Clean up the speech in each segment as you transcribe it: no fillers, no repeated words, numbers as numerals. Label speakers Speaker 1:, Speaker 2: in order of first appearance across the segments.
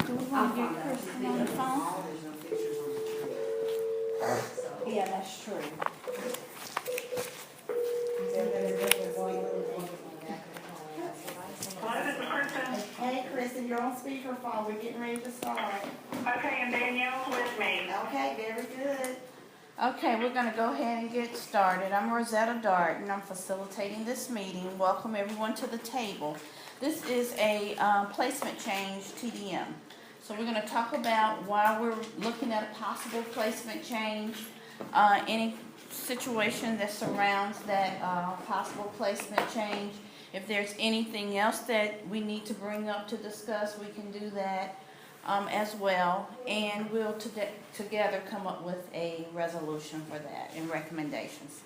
Speaker 1: Do we want to get Kristen on the phone?
Speaker 2: There's no pictures on the tree.
Speaker 1: Yeah, that's true.
Speaker 3: Hello, this is Kristen.
Speaker 2: Hey, Kristen, you're on speakerphone. We're getting ready to start.
Speaker 3: Okay, and Danielle's with me.
Speaker 2: Okay, very good.
Speaker 1: Okay, we're going to go ahead and get started. I'm Rosetta Dart, and I'm facilitating this meeting. Welcome everyone to the table. This is a placement change TDM. So we're going to talk about why we're looking at a possible placement change, any situation that surrounds that possible placement change. If there's anything else that we need to bring up to discuss, we can do that as well. And we'll together come up with a resolution for that and recommendations.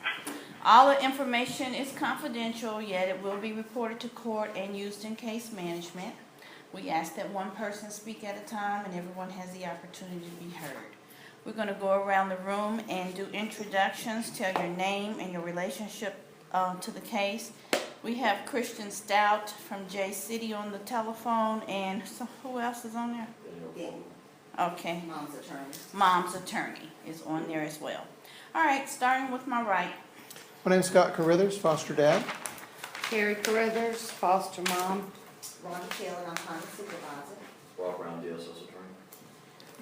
Speaker 1: All the information is confidential, yet it will be reported to court and used in case management. We ask that one person speak at a time and everyone has the opportunity to be heard. We're going to go around the room and do introductions, tell your name and your relationship to the case. We have Christian Stout from J City on the telephone, and so who else is on there? Okay.
Speaker 2: Mom's attorney.
Speaker 1: Mom's attorney is on there as well. All right, starting with my right.
Speaker 4: My name's Scott Carruthers, foster dad.
Speaker 5: Carrie Carruthers, foster mom.
Speaker 2: Rhonda Taylor, I'm county supervisor.
Speaker 6: Walk around DSS attorney.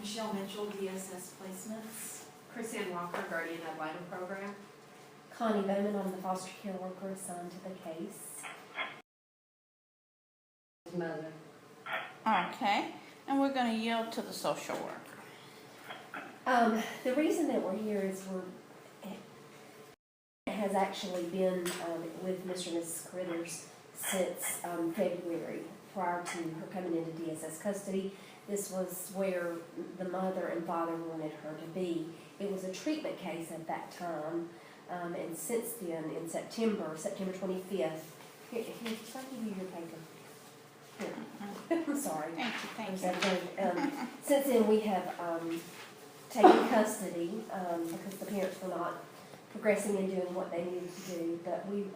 Speaker 7: Michelle Mitchell, DSS Placements. Chrisanne Walker, Guardian Ad Litem Program.
Speaker 8: Connie Bowman, I'm the foster care worker assigned to the case.
Speaker 5: Mother.
Speaker 1: Okay, and we're going to yield to the social worker.
Speaker 8: The reason that we're here is has actually been with Mr. and Mrs. Carruthers since February, prior to her coming into DSS custody. This was where the mother and father wanted her to be. It was a treatment case at that time, and since then, in September 25th, here, can I give you your paper? Here. I'm sorry.
Speaker 1: Thank you.
Speaker 8: Since then, we have taken custody because the parents were not progressing and doing what they needed to do. But we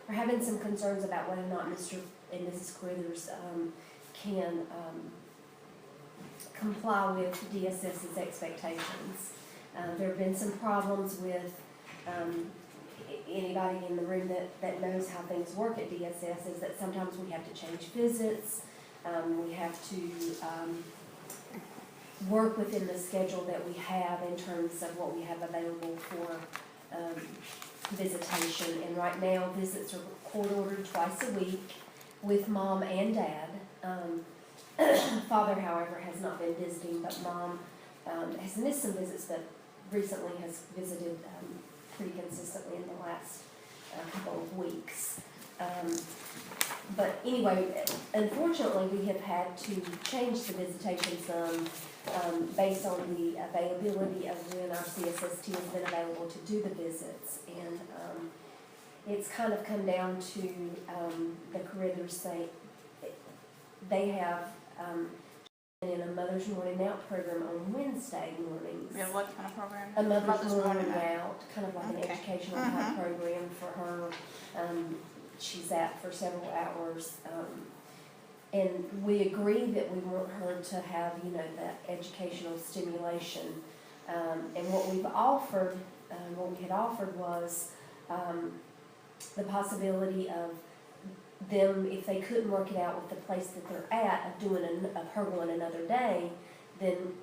Speaker 8: are having some concerns about whether or not Mr. and Mrs. Carruthers can comply with DSS's expectations. There have been some problems with anybody in the room that knows how things work at DSS is that sometimes we have to change visits. We have to work within the schedule that we have in terms of what we have available for visitation. And right now, visits are court ordered twice a week with mom and dad. Father, however, has not been visiting, but mom has missed some visits, but recently has visited pretty consistently in the last couple of weeks. But anyway, unfortunately, we have had to change the visitation some based on the availability of when our CSST has been available to do the visits. And it's kind of come down to the Carruthers they have in a Mother's Morning Out program on Wednesday mornings.
Speaker 1: Yeah, what kind of program?
Speaker 8: A Mother's Morning Out, kind of like an
Speaker 1: Okay.
Speaker 8: educational type program for her. She's at for several hours. And we agree that we want her to have, that educational stimulation. And what we've offered, what we had offered was the possibility of them, if they couldn't work it out with the place that they're at, of her going another day, then,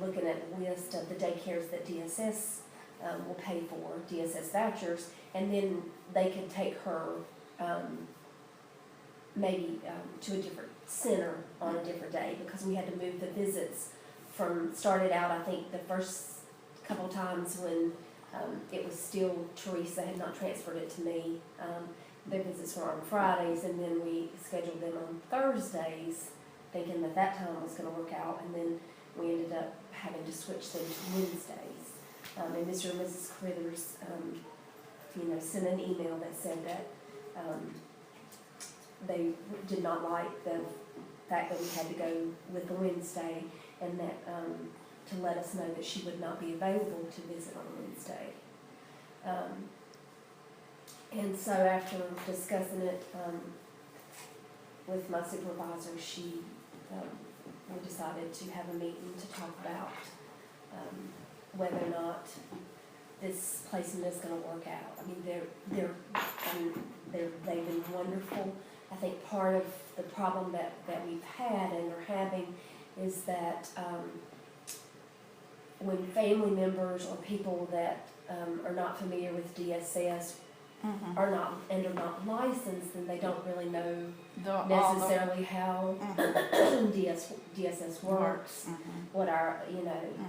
Speaker 8: looking at a list of the daycares that DSS will pay for, DSS vouchers, and then they could take her maybe to a different center on a different day, because we had to move the visits started out, I think, the first couple times when it was still Teresa had not transferred it to me. Their visits were on Fridays, and then we scheduled them on Thursdays, thinking that time was going to work out, and then we ended up having to switch them to Wednesdays. And Mr. and Mrs. Carruthers, sent an email that said that they did not like the fact that we had to go with the Wednesday, and that to let us know that she would not be available to visit on Wednesday. And so after discussing it with my supervisor, she we decided to have a meeting to talk about whether or not this placement is gonna work out. I mean, they've been wonderful. I think part of the problem that we've had and are having is that when family members or people that are not familiar with DSS
Speaker 1: Mhm.
Speaker 8: are not licensed, then they don't really know
Speaker 1: All the-
Speaker 8: necessarily how
Speaker 1: Mhm.
Speaker 8: DSS works,
Speaker 1: Mhm.
Speaker 8: what our,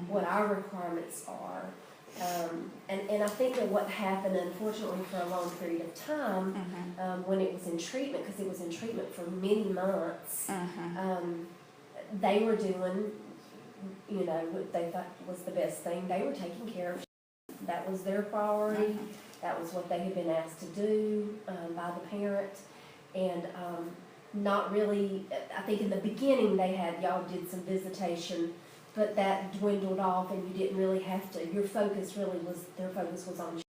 Speaker 8: what our requirements are. And I think that what happened, unfortunately, for a long period of time,
Speaker 1: Mhm.
Speaker 8: when it was in treatment, because it was in treatment for many months,
Speaker 1: Mhm.
Speaker 8: they were doing, what they thought was the best thing. They were taking care of. That was their priority. That was what they had been asked to do by the parent. And not really, I think in the beginning y'all did some visitation, but that dwindled off and you didn't really have to, their focus was on.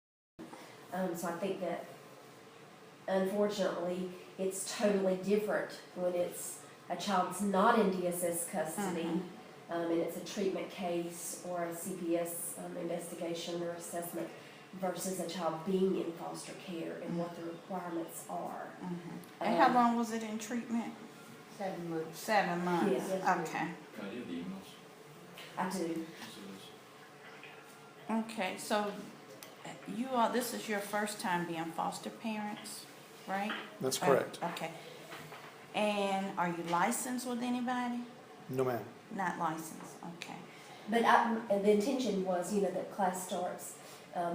Speaker 8: So I think that unfortunately, it's totally different when it's a child's not in DSS custody, and it's a treatment case or a CPS investigation or assessment versus a child being in foster care and what the requirements are.
Speaker 1: And how long was it in treatment?
Speaker 5: 7 months.
Speaker 1: 7 months.
Speaker 8: Yes.
Speaker 1: Okay.
Speaker 6: Can I do the emails?
Speaker 8: I do.
Speaker 1: Okay, so this is your first time being foster parents, right?
Speaker 4: That's correct.
Speaker 1: Okay. And are you licensed with anybody?
Speaker 4: No, ma'am.
Speaker 1: Not licensed, okay.
Speaker 8: But the intention was, that class starts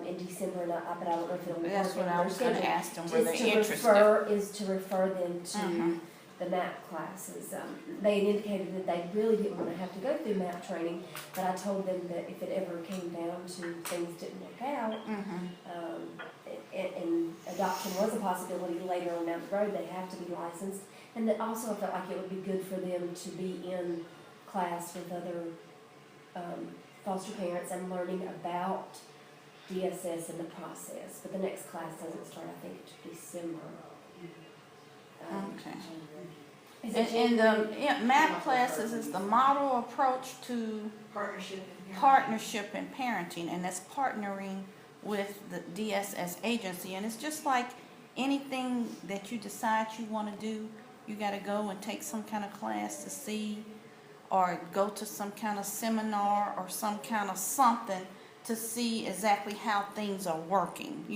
Speaker 8: in December, but I don't know if it'll work.
Speaker 1: That's what
Speaker 8: in
Speaker 1: I
Speaker 8: their
Speaker 1: was gonna
Speaker 8: schedule.
Speaker 1: ask them, were they
Speaker 8: Is to refer them to the MAP classes. They had indicated that they really didn't want to have to go through MAP training, but I told them that if it ever came down to things didn't work out, and adoption was a possibility later on down the road, they have to be licensed. And that also I felt like it would be good for them to be in class with other foster parents and learning about DSS and the process. But the next class doesn't start, I think, until December.
Speaker 1: Okay.
Speaker 8: Is it
Speaker 1: And the
Speaker 8: January?
Speaker 1: MAP classes is the model approach to partnership and parenting, and that's partnering with the DSS agency. And it's just like anything that you decide you want to do, you got to go and take some kind of class to see, or go to some kind of seminar or some kind of something to see exactly how things are working,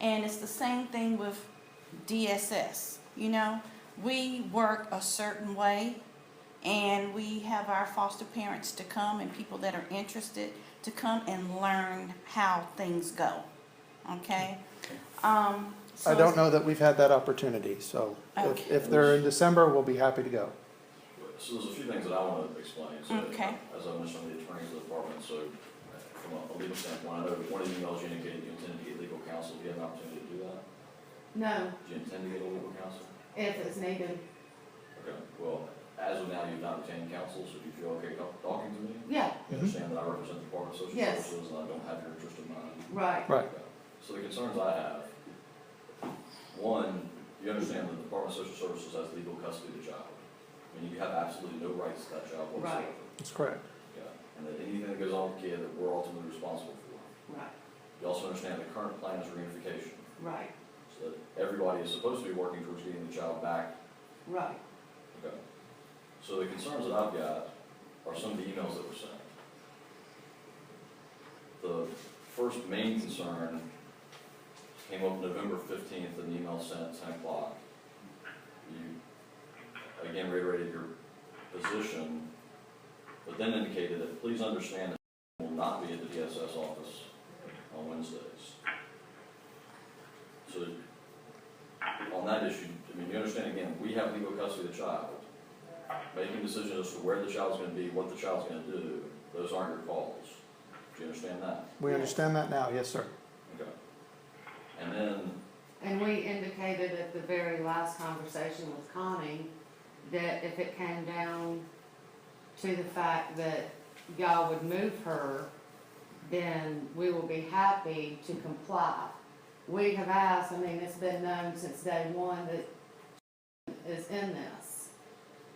Speaker 1: And it's the same thing with DSS, We work a certain way, and we have our foster parents to come and people that are interested to come and learn how things go, okay?
Speaker 4: I don't know that we've had that opportunity, so
Speaker 1: Okay.
Speaker 4: if they're in December, we'll be happy to go.
Speaker 6: So there's a few things that I want to explain. So
Speaker 1: Okay.
Speaker 6: as I mentioned, I'm the attorney for the department, so from a legal standpoint, I know one of the emails you indicated you intended to get legal counsel. Do you have an opportunity to do that?
Speaker 7: No,
Speaker 6: Do you intend to get a legal counsel?
Speaker 7: if it's needed.
Speaker 6: Okay, well, as of now, you've not obtained counsel, so do you feel okay talking to me?
Speaker 7: Yeah,
Speaker 6: You understand that I represent the Department of Social
Speaker 7: Yes.
Speaker 6: Services and I don't have your interest in mind?
Speaker 7: right.
Speaker 4: Right.
Speaker 6: Okay. So the concerns I have, one, you understand that the Department of Social Services has legal custody of the child. I mean, you have absolutely no rights to that child whatsoever.
Speaker 7: Right.
Speaker 4: That's correct.
Speaker 6: Yeah, and that anything that goes on with the kid, that we're ultimately responsible for.
Speaker 7: Right,
Speaker 6: You also understand the current plan is reunification,
Speaker 7: right,
Speaker 6: so that everybody is supposed to be working towards getting the child back.
Speaker 7: right.
Speaker 6: Okay. So the concerns that I've got are some of the emails that were sent. The first main concern came up November 15th, an email sent at 10 o'clock. You again reiterated your position, but then indicated that please understand that you will not be at the DSS office on Wednesdays. So on that issue, I mean, you understand again, we have legal custody of the child. Making decisions as to where the child's going to be, what the child's going to do, those aren't your calls. Do you understand that?
Speaker 4: We understand that now, yes, sir.
Speaker 6: Okay. And then,
Speaker 5: And we indicated at the very last conversation with Connie that if it came down to the fact that y'all would move her, then we will be happy to comply. We have asked, it's been known since day one that is in this,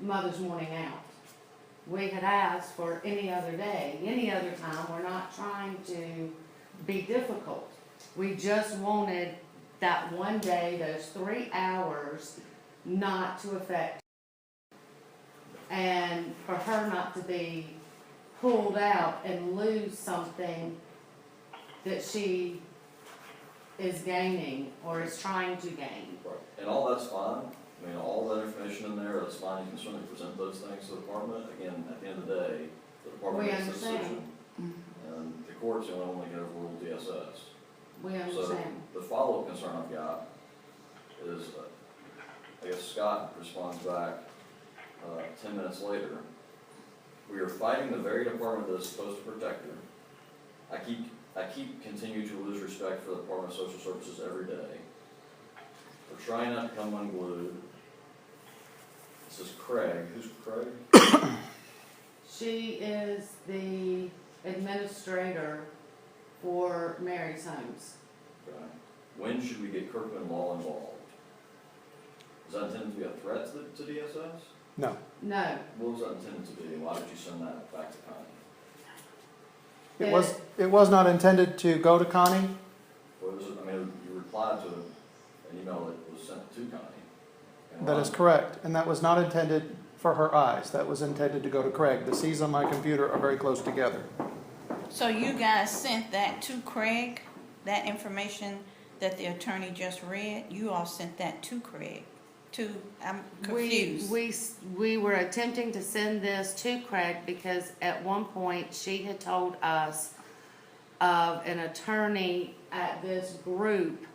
Speaker 5: Mother's Morning Out. we had asked for any other day, any other time. We're not trying to be difficult. We just wanted that one day, those 3 hours, not to affect, and for her not to be pulled out and lose something that she is gaining or is trying to gain.
Speaker 6: Right. And all that's fine. I mean, all that information in there, that's fine. You can certainly present those things to the department. Again, at the end of the day, the department
Speaker 5: We
Speaker 6: makes the
Speaker 5: understand.
Speaker 6: decision. And the court's the only one that can overrule DSS.
Speaker 5: We
Speaker 6: So
Speaker 5: understand.
Speaker 6: the follow-up concern I've got is, I guess Scott responds back 10 minutes later. We are fighting the very department that is supposed to protect her. I keep continuing to lose respect for the Department of Social Services every day. We're trying not to come unglued. This is Craig. Who's Craig?
Speaker 5: She is the administrator for Mary's Homes.
Speaker 6: Okay. When should we get Kirkland Law involved? Is that intended to be a threat to DSS?
Speaker 4: No.
Speaker 5: No,
Speaker 6: What was that intended to be, and why did you send that back to Connie?
Speaker 4: It was not intended to go to Connie.
Speaker 6: What was it, I mean, you replied to an email that was sent to Connie. And
Speaker 4: That
Speaker 6: why?
Speaker 4: is correct. And that was not intended for her eyes. That was intended to go to Craig. The C's on my computer are very close together.
Speaker 1: So you guys sent that to Craig, that information that the attorney just read? You all sent that to Craig? I'm confused.
Speaker 5: we were attempting to send this to Craig because at one point she had told us of an attorney at this group,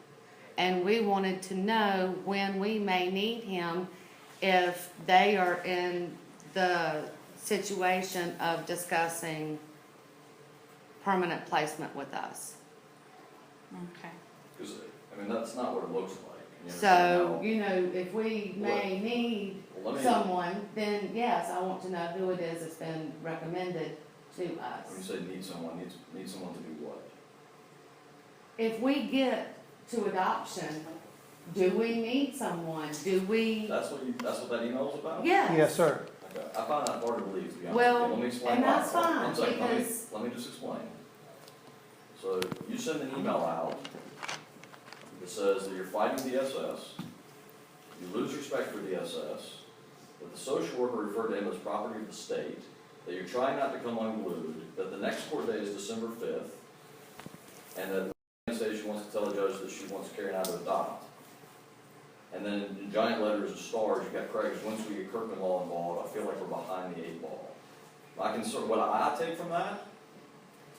Speaker 5: and we wanted to know when we may need him if they are in the situation of discussing permanent placement with us.
Speaker 1: Okay.
Speaker 6: Because, I mean, that's not what it looks like. You
Speaker 5: So,
Speaker 6: understand
Speaker 5: you know, if we may need
Speaker 6: Well, let me-
Speaker 5: someone, then yes, I want to know who it is that's been recommended to
Speaker 6: When you
Speaker 5: us.
Speaker 6: say need someone to do what?
Speaker 5: If we get to adoption, do we need someone? Do we?
Speaker 6: That's what that email is about?
Speaker 5: Yes.
Speaker 4: Yes, sir.
Speaker 6: Okay, I find that hard to believe, to be honest with
Speaker 5: Well,
Speaker 6: you. Let me explain
Speaker 5: and
Speaker 6: why.
Speaker 5: that's fine,
Speaker 6: One second,
Speaker 5: because-
Speaker 6: let me just explain. So, you send an email out that says that you're fighting DSS, you lose respect for DSS, that the social worker referred to him as property of the state, that you're trying not to come unglued, that the next court day is December 5th, and that the says she wants to tell the judge that she wants Carrie and I to adopt. And then in giant letters and stars, you've got Craig's, once we get Kirkland Law involved, I feel like we're behind the 8 ball. What I take from that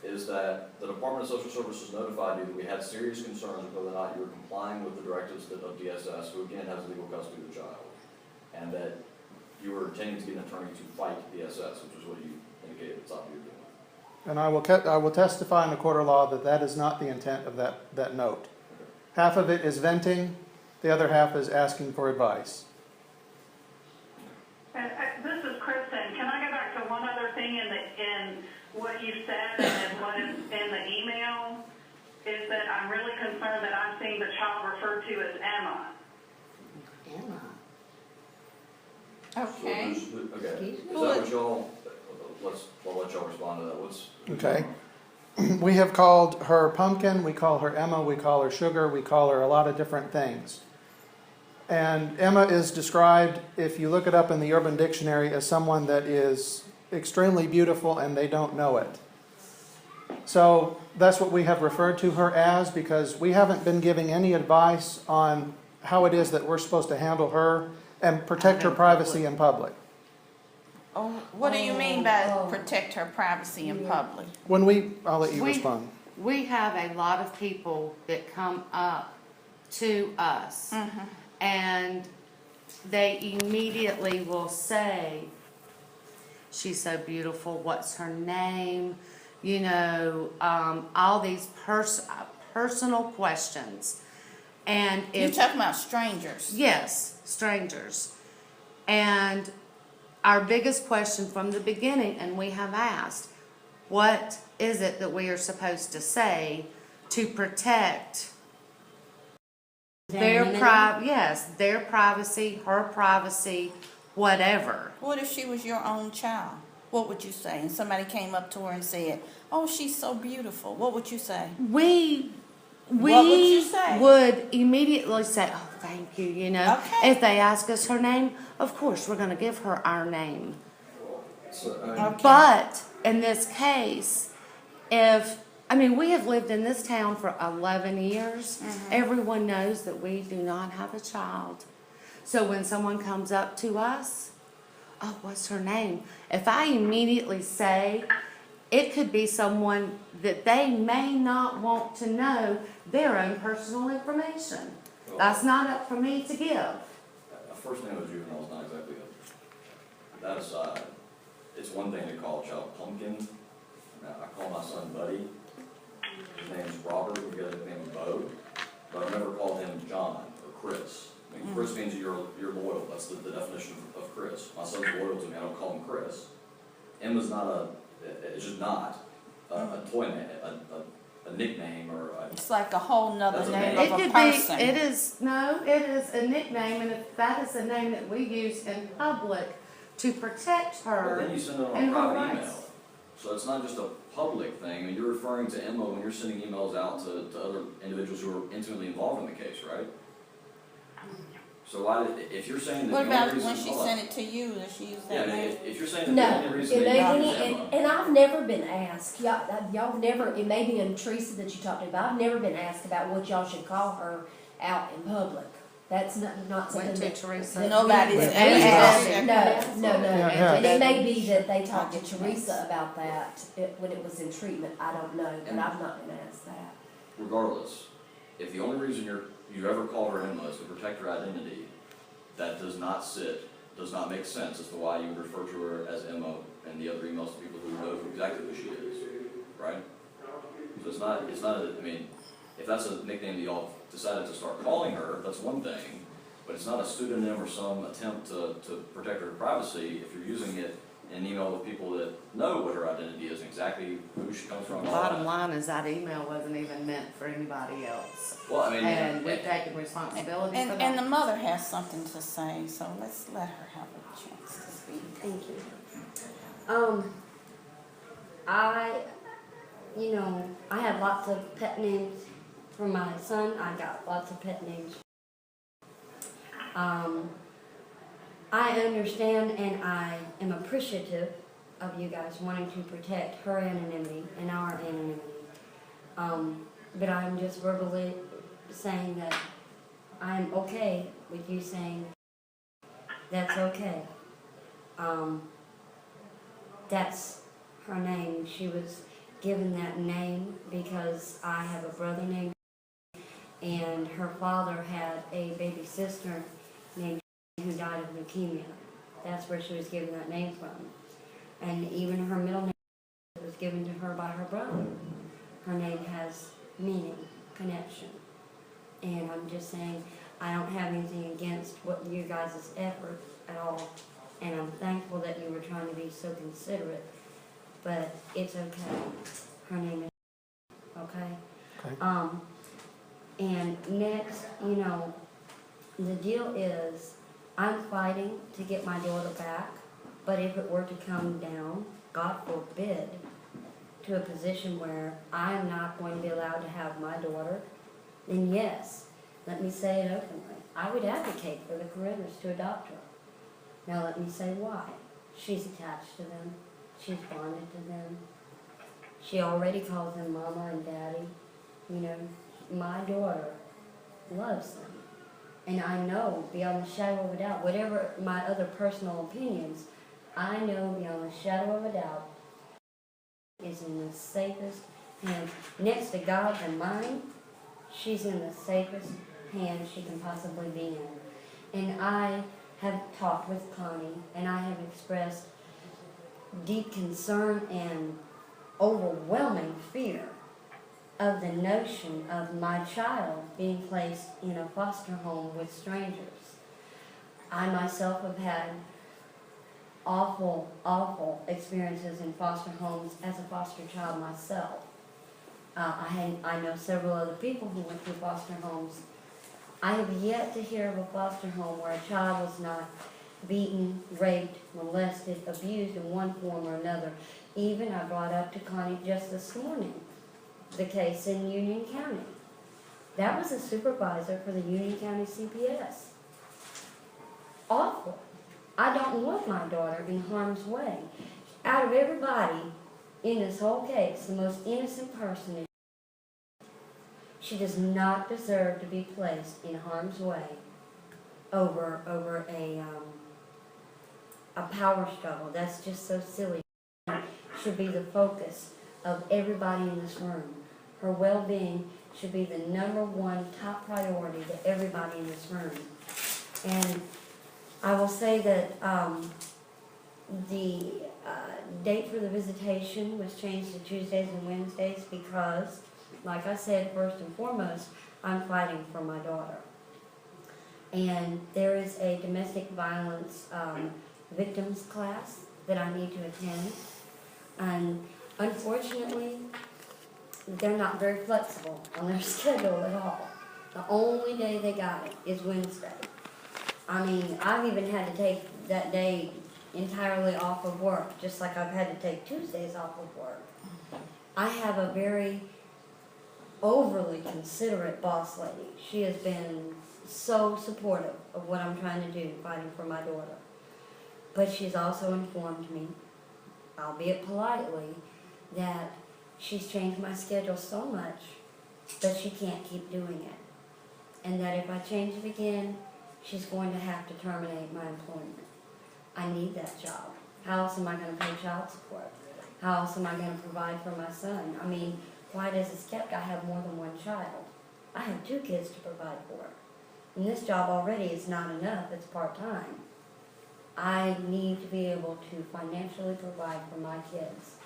Speaker 6: is that the Department of Social Services notified you that we had serious concerns with whether or not you were complying with the directives of DSS, who again has legal custody of the child, and that you were intending to get an attorney to fight DSS, which is what you indicated it's not what you're doing.
Speaker 4: And I will testify in the court of law that that is not the intent of that note. Half of it is venting, the other half is asking for advice.
Speaker 3: This is Kristen. Can I go back to one other thing in what you said and what is in the email? Is that I'm really concerned that I'm seeing the child referred to as Emma.
Speaker 5: Emma.
Speaker 1: Okay.
Speaker 6: So okay, is that
Speaker 1: Who
Speaker 6: what y'all, I'll let y'all respond to that. What's?
Speaker 4: Okay. We have called her Pumpkin, we call her Emma, we call her Sugar, we call her a lot of different things. And Emma is described, if you look it up in the Urban Dictionary, as someone that is extremely beautiful and they don't know it. So that's what we have referred to her as, because we haven't been giving any advice on how it is that we're supposed to handle her and protect her privacy in public.
Speaker 1: Oh, what do you mean by
Speaker 8: Oh.
Speaker 1: protect her privacy in public?
Speaker 4: I'll let you
Speaker 5: We-
Speaker 4: respond.
Speaker 5: We have a lot of people that come up to us and they immediately will say, she's so beautiful, what's her name? You know, all these personal questions. And
Speaker 1: You
Speaker 5: if
Speaker 1: talking about strangers?
Speaker 5: yes, strangers. And our biggest question from the beginning, and we have asked, what is it that we are supposed to say to protect their their privacy, her privacy, whatever.
Speaker 1: What if she was your own child? what would you say? And somebody came up to her and said, "Oh, she's so beautiful." What would you say?
Speaker 5: We
Speaker 1: What would you say?
Speaker 5: would immediately say, "Oh, thank you." You know,
Speaker 1: Okay.
Speaker 5: if they ask us her name, of course we're going to give her our name.
Speaker 6: So,
Speaker 1: Okay.
Speaker 5: But in this case, we have lived in this town for 11 years. Everyone knows that we do not have a child. So when someone comes up to us, "Oh, what's her name?" If I immediately say, it could be someone that they may not want to know their own personal information. That's not up for me to give.
Speaker 6: a first name of juvenile is not exactly a, that aside, it's one thing to call a child Pumpkin. Now, I call my son Buddy. His name's Robert, we've got a nickname Bo, but I've never called him John or Chris. I mean, Chris means you're loyal. That's the definition of Chris. My son's loyal to me. I don't call him Chris. Emma's not it's just not a toy name, a nickname or a,
Speaker 1: It's like a whole nother
Speaker 6: That's a
Speaker 1: name
Speaker 6: name.
Speaker 1: of
Speaker 5: It
Speaker 1: a
Speaker 5: could
Speaker 1: person.
Speaker 5: be, it is a nickname, and if that is a name that we use in public to protect
Speaker 6: but
Speaker 5: her.
Speaker 6: then you send it on
Speaker 5: and
Speaker 6: a
Speaker 5: her
Speaker 6: private
Speaker 5: rights.
Speaker 6: email. So it's not just a public thing. I mean, you're referring to Emma when you're sending emails out to other individuals who are intimately involved in the case, right? So why did, if you're saying that
Speaker 1: What
Speaker 6: the only
Speaker 1: about
Speaker 6: reason,
Speaker 1: when she
Speaker 6: hold on.
Speaker 1: sent it to you, that she used
Speaker 6: Yeah, I
Speaker 1: that
Speaker 6: mean,
Speaker 1: name?
Speaker 6: if you're saying that
Speaker 8: No,
Speaker 6: the only reason
Speaker 8: it
Speaker 6: that
Speaker 8: may
Speaker 6: you
Speaker 8: be,
Speaker 6: use Emma,
Speaker 8: and I've never been asked, y'all never, it may be in Teresa that you talked to, but I've never been asked about what y'all should call her out in public. That's not something
Speaker 5: Went to
Speaker 8: that.
Speaker 5: Teresa.
Speaker 8: that
Speaker 1: Nobody's
Speaker 8: we-
Speaker 1: ever
Speaker 5: asked.
Speaker 8: No,
Speaker 4: Yeah.
Speaker 8: and it may be that they talked to Teresa about that, when it was in treatment, I don't know, but I've not been asked that.
Speaker 6: regardless, if the only reason you ever call her Emma is to protect her identity, that does not make sense as to why you would refer to her as Emma and the other emails to people who know exactly who she is, right? So it's not, I mean, if that's a nickname that y'all decided to start calling her, that's one thing, but it's not a pseudonym or some attempt to protect her privacy if you're using it in an email with people that know what her identity is and exactly who she comes from. and all
Speaker 5: Bottom
Speaker 6: that.
Speaker 5: line is that email wasn't even meant for anybody else.
Speaker 6: Well, I mean,
Speaker 5: And we've taken responsibility for that.
Speaker 1: And the mother has something to say, so let's let her have a chance to speak.
Speaker 2: Thank you. I have lots of pet names for my son. I got lots of pet names. I understand and I am appreciative of you guys wanting to protect her anonymity and our anonymity. But I'm just verbally saying that I'm okay with you saying that's okay. That's her name. She was given that name because I have a brother named, and her father had a baby sister named who died of leukemia. That's where she was given that name from. And even her middle name was given to her by her brother. Her name has meaning, connection. And I'm just saying, I don't have anything against what you guys' effort at all. And I'm thankful that you were trying to be so considerate. But it's okay. Her name is okay?
Speaker 4: Okay.
Speaker 2: And next, the deal is, I'm fighting to get my daughter back, but if it were to come down, God forbid, to a position where I'm not going to be allowed to have my daughter, then yes, let me say it openly. I would advocate for the Corinthers to adopt her. Now let me say why. She's attached to them. She's bonded to them. She already calls them mama and daddy. My daughter loves them. And I know beyond the shadow of a doubt, whatever my other personal opinions, I know beyond the shadow of a doubt is in the safest hands. Next to God's and mine, she's in the safest hands she can possibly be in. And I have talked with Connie, and I have expressed deep concern and overwhelming fear of the notion of my child being placed in a foster home with strangers. I myself have had awful, awful experiences in foster homes as a foster child myself. I know several other people who went through foster homes. I have yet to hear of a foster home where a child was not beaten, raped, molested, abused in one form or another. Even I brought up to Connie just this morning, the case in Union County. That was a supervisor for the Union County CPS. Awful. I don't want my daughter in harm's way. Out of everybody in this whole case, the most innocent person is she does not deserve to be placed in harm's way over a power struggle. That's just so silly. Should be the focus of everybody in this room. Her well-being should be the number one top priority to everybody in this room. And I will say that the date for the visitation was changed to Tuesdays and Wednesdays because, like I said, first and foremost, I'm fighting for my daughter. And there is a domestic violence victims class that I need to attend. And unfortunately, they're not very flexible on their schedule at all. The only day they got it is Wednesday. I mean, I've even had to take that day entirely off of work, just like I've had to take Tuesdays off of work. I have a very overly considerate boss lady. She has been so supportive of what I'm trying to do, fighting for my daughter. But she's also informed me, albeit politely, that she's changed my schedule so much that she can't keep doing it. And that if I change it again, she's going to have to terminate my employment. I need that job. How else am I going to pay child support? How else am I going to provide for my son? I mean, why does it kept? I have more than one child. I have 2 kids to provide for. And this job already is not enough. It's part-time. I need to be able to financially provide for my kids.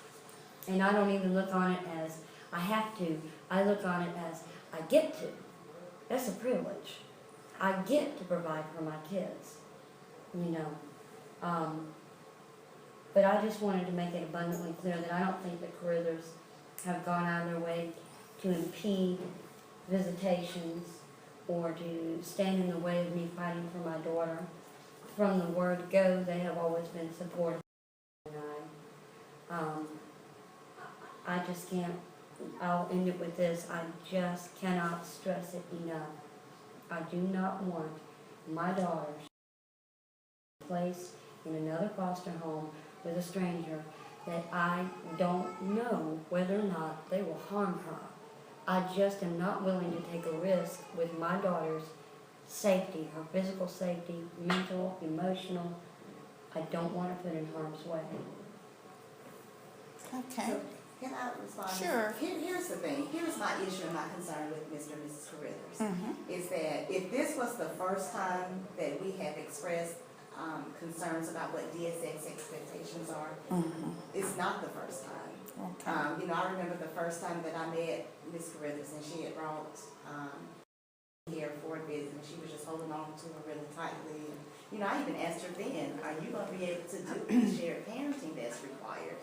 Speaker 2: And I don't even look on it as I have to. I look on it as I get to. That's a privilege. I get to provide for my kids, you know. But I just wanted to make it abundantly clear that I don't think the Carruthers have gone out of their way to impede visitations or to stand in the way of me fighting for my daughter. From the word go, they have always been supportive. I just can't, I'll end it with this, I just cannot stress it enough. I do not want my daughter placed in another foster home with a stranger that I don't know whether or not they will harm her. I just am not willing to take a risk with my daughter's safety, her physical safety, mental, emotional. I don't want to put in harm's way.
Speaker 1: Okay.
Speaker 9: So, can I respond?
Speaker 1: Sure.
Speaker 9: Here's the thing. Here's my issue and my concern with Mr. and Mrs. Carruthers.
Speaker 1: Mm-hmm.
Speaker 9: Is that if this was the first time that we have expressed concerns about what DSX expectations are, it's not the first time.
Speaker 1: Okay.
Speaker 9: You know, I remember the first time that I met Ms. Carruthers and she had brought here for a visit and she was just holding on to her really tightly. And, you know, I even asked her then, are you going to be able to do the shared parenting that's required?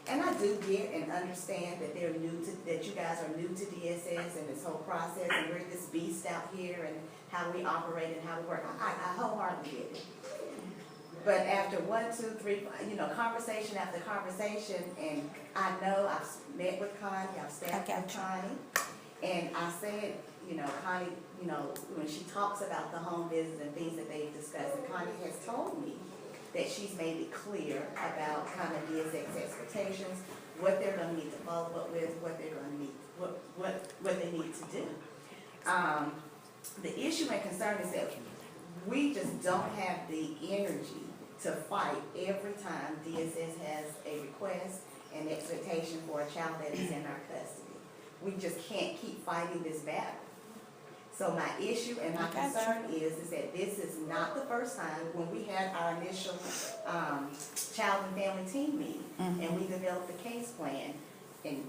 Speaker 9: And I do get and understand that they're new to, that you guys are new to DSS and this whole process and we're this beast out here and how we operate and how we work. I wholeheartedly get it. But after 1, 2, 3, you know, conversation after conversation, and I know I've met with Connie, I've sat with Connie, and I said, you know, Connie, you know, when she talks about the home visits and things that they've discussed, and Connie has told me that she's made it clear about kind of DSX expectations, what they're going to need to follow up with, what they're going to need, what they need to do. The issue and concern is that we just don't have the energy to fight every time DSS has a request and expectation for a child that is in our custody. We just can't keep fighting this battle. So my issue and my concern is that this is not the first time when we had our initial child and family team meeting and we developed a case plan. And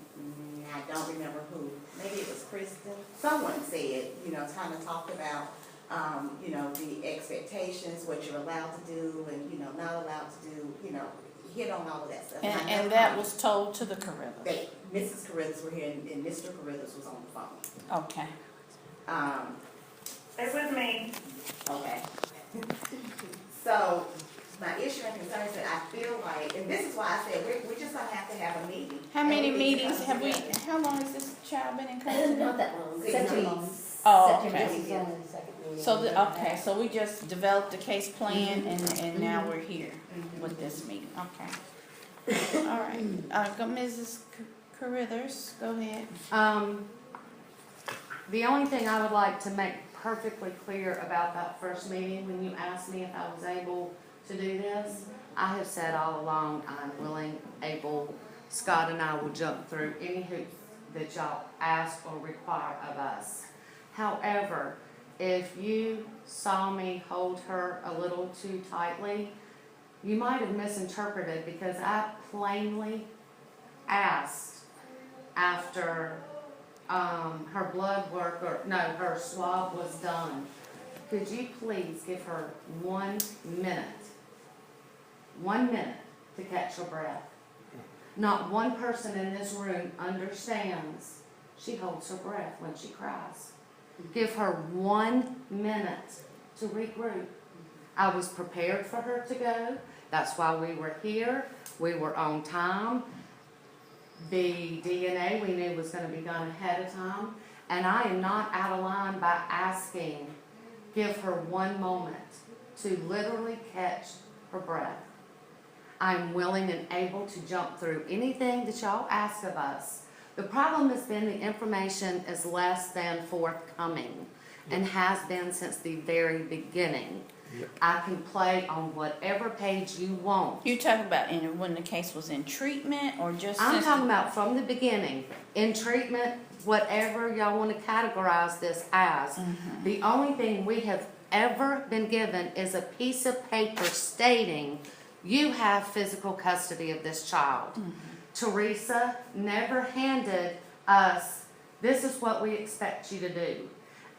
Speaker 9: I don't remember who, maybe it was Kristen, someone said, you know, kind of talked about, you know, the expectations, what you're allowed to do and, you know, not allowed to do, you know, hit on all of that stuff.
Speaker 1: And that was told to the Carruthers?
Speaker 9: Mrs. Carruthers were here and Mr. Carruthers was on the phone.
Speaker 1: Okay.
Speaker 3: It was me.
Speaker 9: Okay. So, my issue and concern is that I feel like, and this is why I said, we're just gonna have to have a meeting.
Speaker 1: How many
Speaker 9: And we need to
Speaker 1: meetings
Speaker 9: come
Speaker 1: have we,
Speaker 9: together.
Speaker 1: how long has this child been in custody?
Speaker 8: Not that long,
Speaker 9: 6
Speaker 8: September.
Speaker 9: weeks.
Speaker 1: Oh,
Speaker 8: September,
Speaker 1: okay.
Speaker 8: this is only the second meeting.
Speaker 1: So, okay, so we just developed a case plan and now we're here with this meeting, okay. All right, go Mrs. Carithers, go ahead.
Speaker 5: The only thing I would like to make perfectly clear about that first meeting, when you asked me if I was able to do this, I have said all along, I'm willing, able, Scott and I will jump through any hoops that y'all ask or require of us. However, if you saw me hold her a little too tightly, you might have misinterpreted, because I plainly asked after her blood work, or no, her swab was done, could you please give her 1 minute? 1 minute to catch her breath. Not one person in this room understands she holds her breath when she cries. Give her 1 minute to regroup. I was prepared for her to go. That's why we were here. We were on time. The DNA we knew was going to be done ahead of time. And I am not out of line by asking, give her 1 moment to literally catch her breath. I'm willing and able to jump through anything that y'all ask of us. The problem has been the information is less than forthcoming and has been since the very beginning.
Speaker 4: Yep.
Speaker 5: I can play on whatever page you want.
Speaker 1: You talking about when the case was in treatment or just?
Speaker 5: I'm
Speaker 1: since
Speaker 5: talking about from the beginning, in treatment, whatever y'all want to categorize this as. The only thing we have ever been given is a piece of paper stating you have physical custody of this child. Teresa never handed us, this is what we expect you to do.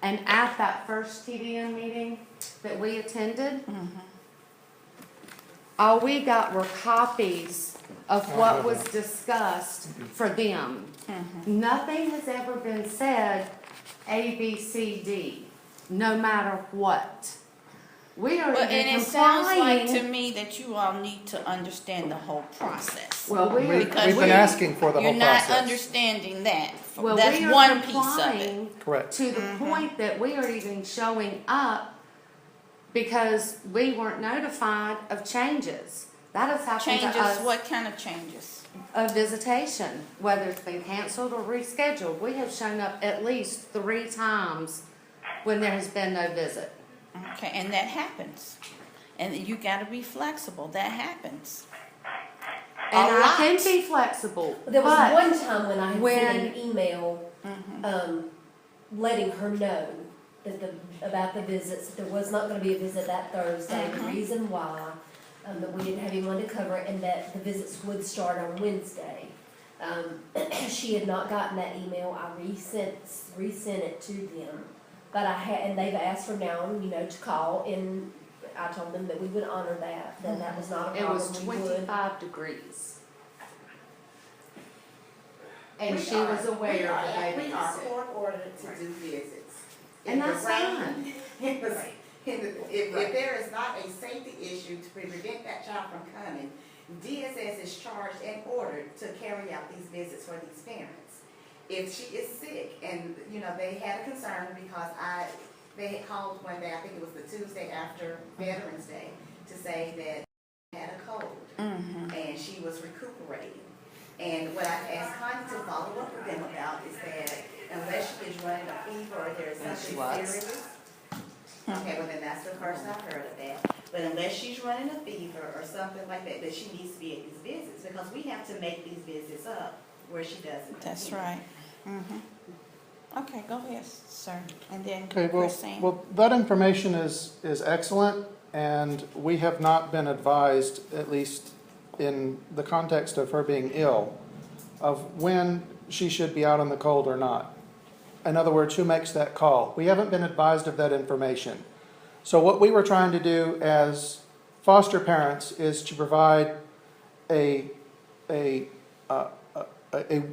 Speaker 5: And at that first TDM meeting that we attended, all we got were copies of what was discussed for them. Nothing has ever been said A, B, C, D, no matter what. We are
Speaker 1: But, and
Speaker 5: even
Speaker 1: it sounds like to
Speaker 5: complying.
Speaker 1: me that you all need to understand the whole process.
Speaker 5: Well, we are.
Speaker 1: Because
Speaker 4: We've been
Speaker 1: we-
Speaker 4: asking for the whole
Speaker 1: You're not
Speaker 4: process.
Speaker 1: understanding that.
Speaker 5: Well,
Speaker 1: That's
Speaker 5: we are
Speaker 1: one piece of it.
Speaker 5: complying
Speaker 4: Correct.
Speaker 5: to the point that we are even showing up because we weren't notified of changes. That has happened to
Speaker 1: Changes,
Speaker 5: us.
Speaker 1: what kind of changes?
Speaker 5: Of visitation, whether it's been canceled or rescheduled. We have shown up at least 3 times when there has been no visit.
Speaker 1: Okay, and that happens. And you gotta be flexible, that happens.
Speaker 8: And
Speaker 1: A
Speaker 8: I
Speaker 1: lot.
Speaker 5: can be flexible.
Speaker 8: There was
Speaker 5: but
Speaker 8: one time when I had
Speaker 5: when-
Speaker 8: sent an email, letting her know that about the visits, that there was not gonna be a visit that Thursday. The reason why, that we didn't have anyone to cover it, and that the visits would start on Wednesday. She had not gotten that email. I resent it to them. But and they've asked for now, to call, and I told them that we would honor that, that was not a
Speaker 5: It
Speaker 8: problem.
Speaker 5: was
Speaker 8: We would.
Speaker 5: 25 degrees. And
Speaker 9: We
Speaker 5: she
Speaker 9: are-
Speaker 5: was aware of the baby.
Speaker 9: We are court ordered to do visits.
Speaker 5: And
Speaker 9: If the
Speaker 5: that's
Speaker 9: rain- If there is not a safety issue to prevent that child from coming, DSS is charged and ordered to carry out these visits for these parents. If she is sick, and, they had a concern because they had called one day, I think it was the Tuesday after Veterans Day, to say that she had a cold, and she was recuperating. And what I asked Connie to follow up with them about is that unless she is running a fever or there is something serious. Okay, well then that's the first I've heard of that. But unless she's running a fever or something like that, that she needs to be at these visits, because we have to make these visits up where she doesn't.
Speaker 1: That's right. Okay, go ahead, sir. And then
Speaker 4: Okay,
Speaker 1: Christine.
Speaker 4: well, that information is excellent, and we have not been advised, at least in the context of her being ill, of when she should be out in the cold or not. In other words, who makes that call? We haven't been advised of that information. So what we were trying to do as foster parents is to provide the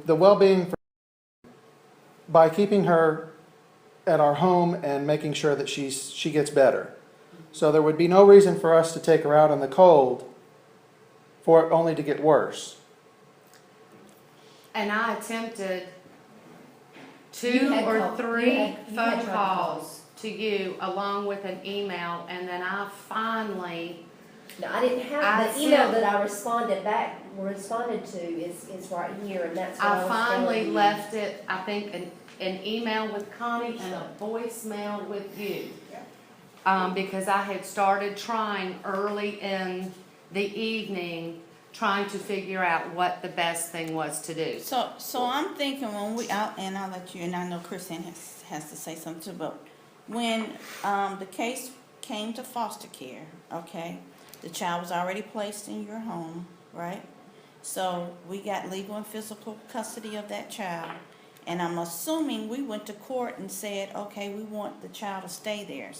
Speaker 4: well-being for by keeping her at our home and making sure that she gets better. So there would be no reason for us to take her out in the cold for it only to get worse.
Speaker 5: And I attempted
Speaker 8: You
Speaker 5: 2
Speaker 8: had
Speaker 5: or
Speaker 8: called-
Speaker 5: 3
Speaker 8: you had
Speaker 5: phone
Speaker 8: tried to call.
Speaker 5: calls to you along with an email, and then I finally,
Speaker 8: No, I didn't
Speaker 5: I
Speaker 8: have, the email
Speaker 5: sent-
Speaker 8: that I responded to is right here, and that's what I
Speaker 5: I
Speaker 8: was
Speaker 5: finally
Speaker 8: telling you.
Speaker 5: left it, I think, an email with Connie and a voicemail with you. Because I had started trying early in the evening, trying to figure out what the best thing was to do.
Speaker 1: So I'm thinking and I'll let you, and I know Christine has to say something too, but when, the case came to foster care, okay, the child was already placed in your home, right? So we got legal and physical custody of that child, and I'm assuming we went to court and said, okay, we want the child to stay there,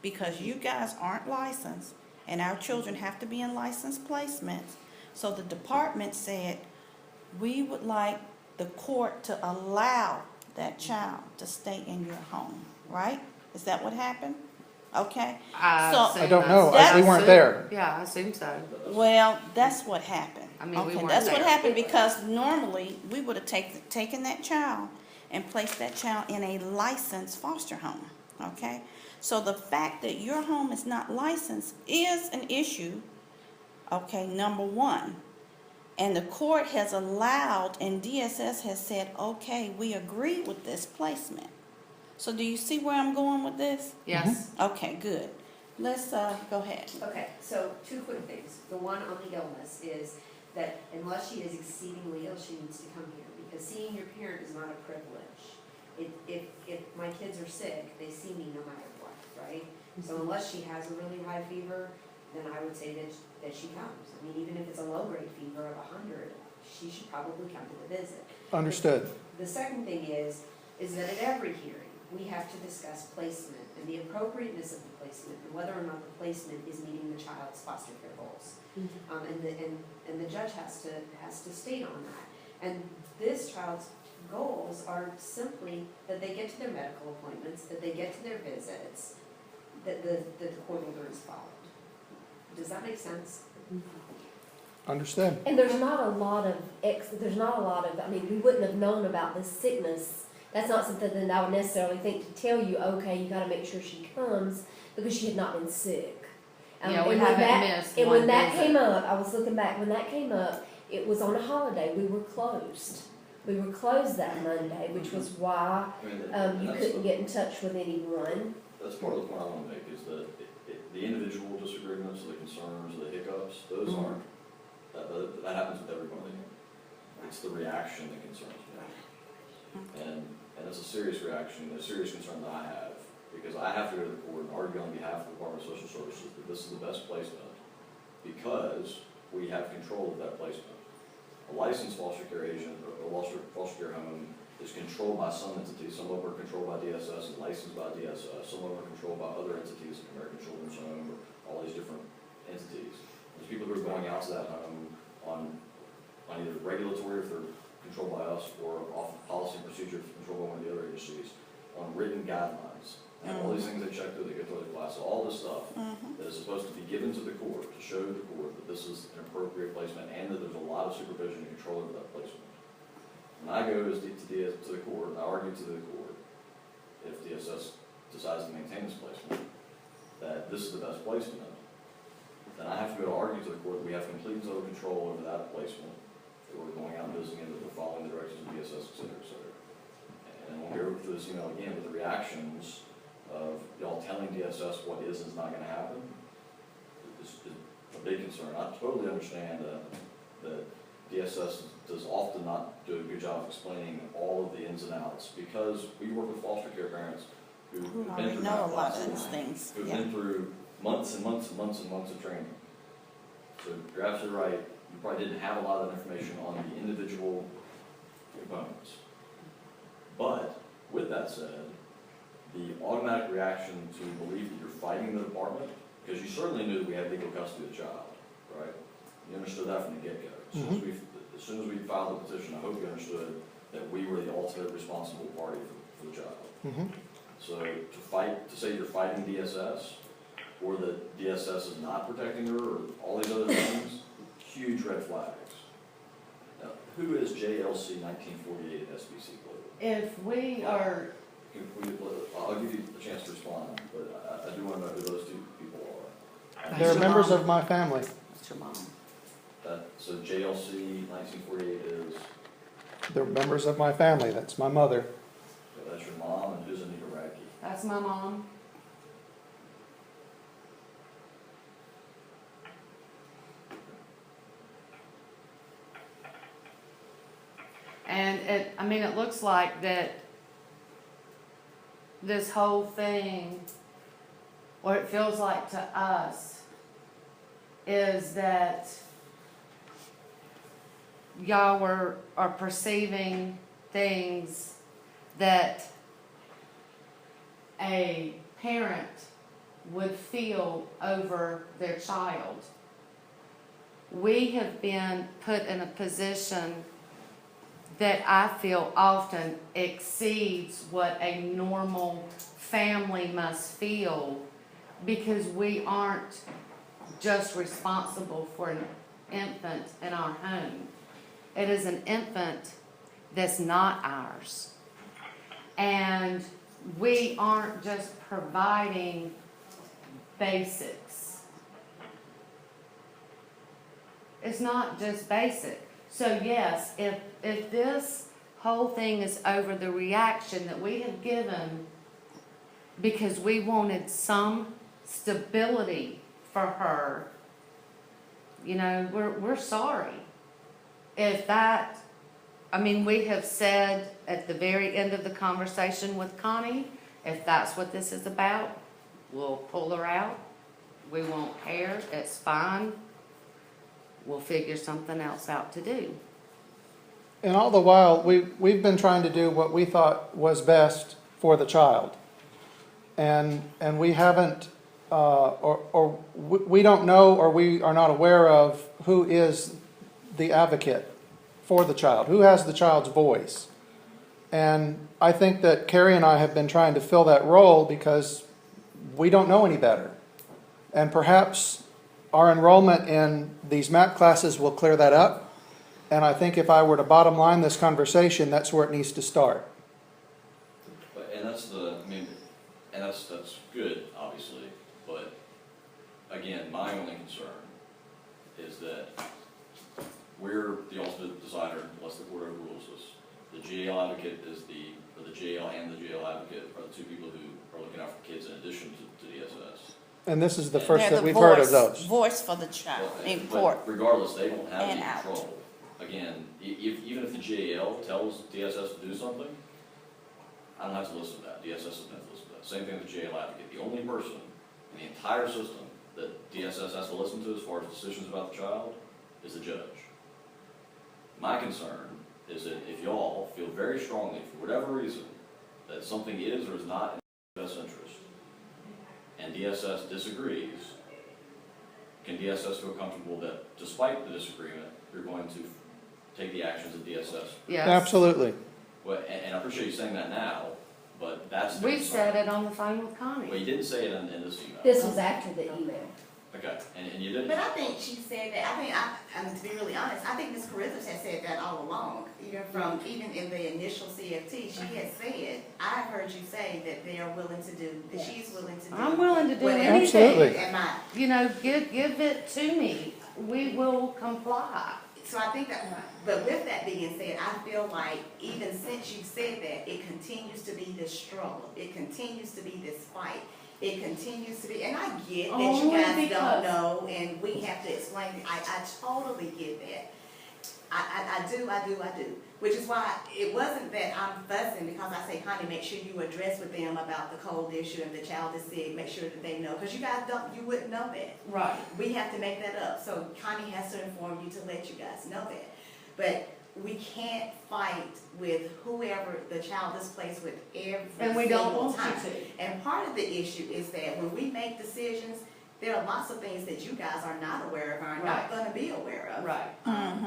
Speaker 1: because you guys aren't licensed, and our children have to be in licensed placements. So the department said, we would like the court to allow that child to stay in your home, right? Is that what happened? Okay,
Speaker 4: I don't know.
Speaker 1: That's-
Speaker 4: We weren't there.
Speaker 5: Yeah, I assume so.
Speaker 1: well, that's what happened.
Speaker 5: I mean, we
Speaker 1: Okay,
Speaker 5: weren't
Speaker 1: that's what
Speaker 5: there.
Speaker 1: happened, because normally, we would have taken that child and placed that child in a licensed foster home, okay? So the fact that your home is not licensed is an issue, okay, number one. And the court has allowed, and DSS has said, okay, we agree with this placement. So do you see where I'm going with this?
Speaker 5: Yes.
Speaker 1: Okay, good. Let's, go ahead.
Speaker 10: Okay, so 2 quick things. The one on the illness is that unless she is exceedingly ill, she needs to come here, because seeing your parent is not a privilege. If my kids are sick, they see me no matter what, right? So unless she has a really high fever, then I would say that she comes. I mean, even if it's a low-grade fever of 100, she should probably come to the visit.
Speaker 4: Understood.
Speaker 10: The second thing is that at every hearing, we have to discuss placement and the appropriateness of the placement and whether or not the placement is meeting the child's foster care goals. And the judge has to state on that. And this child's goals are simply that they get to their medical appointments, that they get to their visits, that the court order is followed. Does that make sense?
Speaker 4: Understood.
Speaker 8: And there's not a lot of, I mean, we wouldn't have known about this sickness. That's not something that I would necessarily think to tell you, okay, you gotta make sure she comes, because she had not been sick.
Speaker 5: Yeah, we
Speaker 8: and when
Speaker 5: haven't
Speaker 8: that-
Speaker 5: missed
Speaker 8: And
Speaker 5: one
Speaker 8: when that
Speaker 5: visit.
Speaker 8: came up, I was looking back, when that came up, it was on a holiday, we were closed. We were closed that Monday, which was why,
Speaker 6: I mean,
Speaker 8: you
Speaker 6: that's
Speaker 8: couldn't get in touch with anyone.
Speaker 6: That's part of the point I want to make, is that the individual disagreements, the concerns, the hiccups, those aren't, that happens with every one of them. It's the reaction that concerns me. And it's a serious reaction, a serious concern that I have, because I have to go to the court and argue on behalf of the Department of Social Services that this is the best placement, because we have control of that placement. A licensed foster care agent, or a foster care home is controlled by some entity. Some of them are controlled by DSS and licensed by DSS. Some of them are controlled by other entities, like American Children's Home, or all these different entities. There's people who are going out to that home on either regulatory, if they're controlled by us, or off policy and procedure, if they're controlled by one of the other agencies, on written guidelines. And all these things they check through, they go through the class, so all this stuff that is supposed to be given to the court to show the court that this is an appropriate placement and that there's a lot of supervision and control over that placement. When I go to the court, I argue to the court, if DSS decides to maintain this placement, that this is the best placement, then I have to go to argue to the court that we have complete and total control over that placement, that we're going out and visiting it, that we're following the directions of DSS, et cetera, et cetera. And we'll go through this email again, but the reactions of y'all telling DSS what is and is not going to happen is a big concern. I totally understand that DSS does often not do a good job of explaining all of the ins and outs, because we work with foster care parents who have been
Speaker 1: already
Speaker 10: Oh,
Speaker 6: through
Speaker 1: know a
Speaker 6: math
Speaker 1: lot of
Speaker 6: classes,
Speaker 1: those things.
Speaker 6: who've
Speaker 1: Yeah.
Speaker 6: been through months and months and months and months of training. So you're absolutely right. You probably didn't have a lot of information on the individual components. But with that said, the automatic reaction to believe that you're fighting the department, because you certainly knew that we had legal custody of the child, right? You understood that from the get-go. As soon as we filed the petition, I hope you understood that we were the ultimate responsible party for the child. So to say you're fighting DSS or that DSS is not protecting her, or all these other things, huge red flags. Now, who is JLC 1948 at SBC Global?
Speaker 5: If we are,
Speaker 6: I'll give you a chance to respond, but I do want to know who those two people are.
Speaker 4: They're members of my family.
Speaker 1: That's your mom.
Speaker 6: So JLC 1948 is,
Speaker 4: They're members of my family. That's my mother.
Speaker 6: that's your mom, and who's Anita Radke?
Speaker 5: that's my mom. And it looks like that this whole thing, what it feels like to us, is that y'all are perceiving things that a parent would feel over their child. We have been put in a position that I feel often exceeds what a normal family must feel, because we aren't just responsible for an infant in our home. It is an infant that's not ours. And we aren't just providing basics. It's not just basic. So yes, if this whole thing is over the reaction that we have given because we wanted some stability for her, we're sorry. If that, we have said at the very end of the conversation with Connie, if that's what this is about, we'll pull her out. We won't care, it's fine. We'll figure something else out to do.
Speaker 4: And all the while, we've been trying to do what we thought was best for the child. And we haven't, we don't know, or we are not aware of who is the advocate for the child, who has the child's voice. And I think that Carrie and I have been trying to fill that role because we don't know any better. And perhaps our enrollment in these MAP classes will clear that up. And I think if I were to bottom line this conversation, that's where it needs to start.
Speaker 6: And that's good, obviously, but again, my only concern is that we're the ultimate decider unless the court overrules us. The GAL advocate is the GAL and the GAL advocate are the two people who are looking out for kids in addition to DSS.
Speaker 4: And this is the first
Speaker 1: They're
Speaker 4: that
Speaker 1: the
Speaker 4: we've heard of
Speaker 1: voice-
Speaker 4: those.
Speaker 1: Voice for the child in
Speaker 6: But
Speaker 1: court.
Speaker 6: regardless, they don't have
Speaker 1: And
Speaker 6: any
Speaker 1: out.
Speaker 6: control. Again, even if the GAL tells DSS to do something, I don't have to listen to that. DSS doesn't have to listen to that. Same thing with the GAL advocate. The only person in the entire system that DSS has to listen to as far as decisions about the child is the judge. My concern is that if y'all feel very strongly, for whatever reason, that something is or is not in the best interest, and DSS disagrees, can DSS feel comfortable that despite the disagreement, you're going to take the actions of DSS?
Speaker 5: Yes.
Speaker 4: Absolutely.
Speaker 6: Well, and I appreciate you saying that now, but that's the
Speaker 5: We
Speaker 6: concern.
Speaker 5: said it on the phone with
Speaker 6: Well,
Speaker 5: Connie.
Speaker 6: you didn't say it in this email.
Speaker 8: This was after the email.
Speaker 6: Okay, and you didn't.
Speaker 9: But I think she said that, and to be really honest, I think Ms. Carruthers has said that all along. Even in the initial CFT, she has said, I've heard you say that they are willing to do, that she's willing to do.
Speaker 5: I'm willing to do
Speaker 9: whatever.
Speaker 4: Absolutely.
Speaker 9: Am I?
Speaker 5: Give it to me. We will comply.
Speaker 9: So I think that, but with that being said, I feel like even since you said that, it continues to be this struggle. It continues to be this fight. It continues to be, and I get that you
Speaker 5: Only
Speaker 9: guys
Speaker 5: because-
Speaker 9: don't know, and we have to explain it. I totally get that. I do. Which is why it wasn't that I'm fussing, because I say, Connie, make sure you address with them about the cold issue and the child is sick, make sure that they know, because you guys you wouldn't know that.
Speaker 5: Right.
Speaker 9: We have to make that up, so Connie has to inform you to let you guys know that. But we can't fight with whoever the child is placed with every
Speaker 5: And we don't
Speaker 9: single
Speaker 5: want
Speaker 9: time.
Speaker 5: you to.
Speaker 9: And part of the issue is that when we make decisions, there are lots of things that you guys are not aware of, or are not
Speaker 5: Right.
Speaker 9: gonna be aware of.
Speaker 5: Right.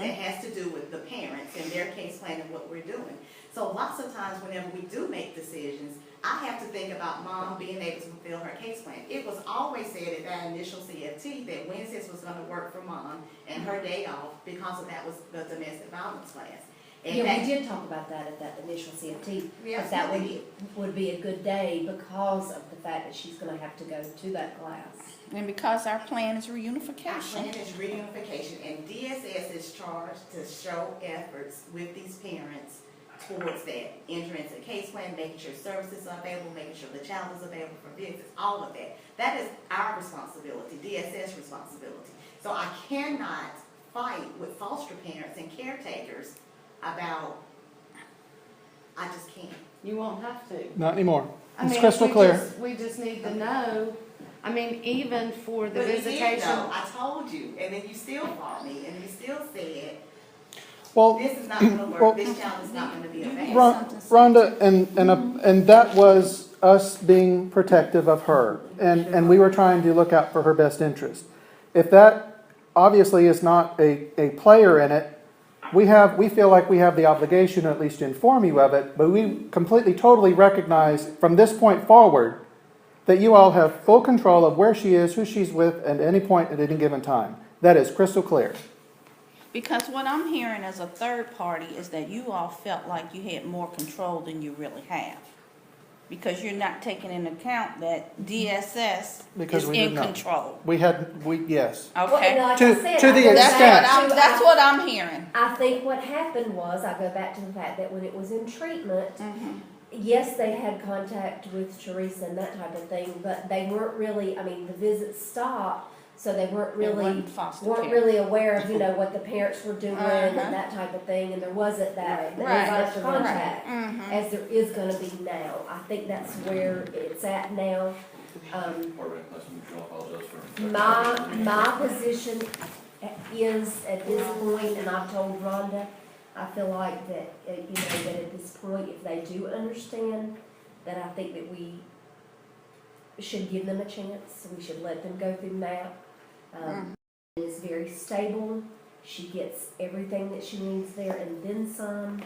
Speaker 9: that has to do with the parents and their case plan and what we're doing. So lots of times whenever we do make decisions, I have to think about mom being able to fulfill her case plan. It was always said at that initial CFT that Wednesdays was gonna work for mom and her day off because of that was the domestic violence class. And
Speaker 8: Yeah,
Speaker 9: that-
Speaker 8: we did talk about that at that initial CFT,
Speaker 9: Yeah,
Speaker 8: but that
Speaker 9: we did.
Speaker 8: would be a good day because of the fact that she's gonna have to go to that class.
Speaker 1: And because our plan is
Speaker 9: Our
Speaker 1: reunification.
Speaker 9: plan is reunification, and DSS is charged to show efforts with these parents towards that. Enter into case plan, making sure services are available, making sure the child is available for visits, all of that. That is our responsibility, DSS responsibility. So I cannot fight with foster parents and caretakers about, I just can't.
Speaker 5: You won't have to.
Speaker 4: Not anymore.
Speaker 5: I
Speaker 4: It's
Speaker 5: mean,
Speaker 4: crystal
Speaker 5: we
Speaker 4: clear.
Speaker 5: We just need to know, I mean, even for the
Speaker 9: But you did
Speaker 5: visitation.
Speaker 9: know, I told you, and then you still fought me, and you still said,
Speaker 4: Well,
Speaker 9: this is not gonna
Speaker 4: Well-
Speaker 9: work, this child is not gonna be available.
Speaker 4: Rhonda, and that was us being protective of her, and we were trying to look out for her best interest. If that obviously is not a player in it, we feel like we have the obligation to at least inform you of it, but we completely, totally recognize from this point forward that you all have full control of where she is, who she's with, at any point at any given time. That is crystal clear.
Speaker 1: Because what I'm hearing as a third party is that you all felt like you had more control than you really have. Because you're not taking into account that DSS
Speaker 4: Because
Speaker 1: is
Speaker 4: we
Speaker 1: in
Speaker 4: did not.
Speaker 1: control.
Speaker 4: Yes.
Speaker 8: Well,
Speaker 1: Okay?
Speaker 8: and like
Speaker 4: To-
Speaker 8: I said,
Speaker 4: to
Speaker 8: I
Speaker 4: the
Speaker 8: go back
Speaker 4: extent-
Speaker 8: to-
Speaker 1: That's what I'm hearing.
Speaker 8: I think what happened was, I go back to the fact that when it was in treatment,
Speaker 1: Mhm.
Speaker 8: yes, they had contact with Teresa and that type of thing, but they weren't really, I mean, the visits stopped, so they weren't
Speaker 1: It
Speaker 8: really,
Speaker 1: wasn't foster
Speaker 8: weren't
Speaker 1: care.
Speaker 8: really aware of, what the parents were doing
Speaker 1: Uh-huh.
Speaker 8: and that type of thing, and there wasn't that,
Speaker 1: Right.
Speaker 8: as much contact
Speaker 1: Mhm.
Speaker 8: as there is gonna be now. I think that's where it's at now.
Speaker 6: Pardon me, nice to meet you. I apologize for.
Speaker 8: My position is at this point, and I've told Rhonda, I feel like that, that at this point, if they do understand, that I think that we should give them a chance, we should let them go through MAP. It is very stable, she gets everything that she needs there and then some.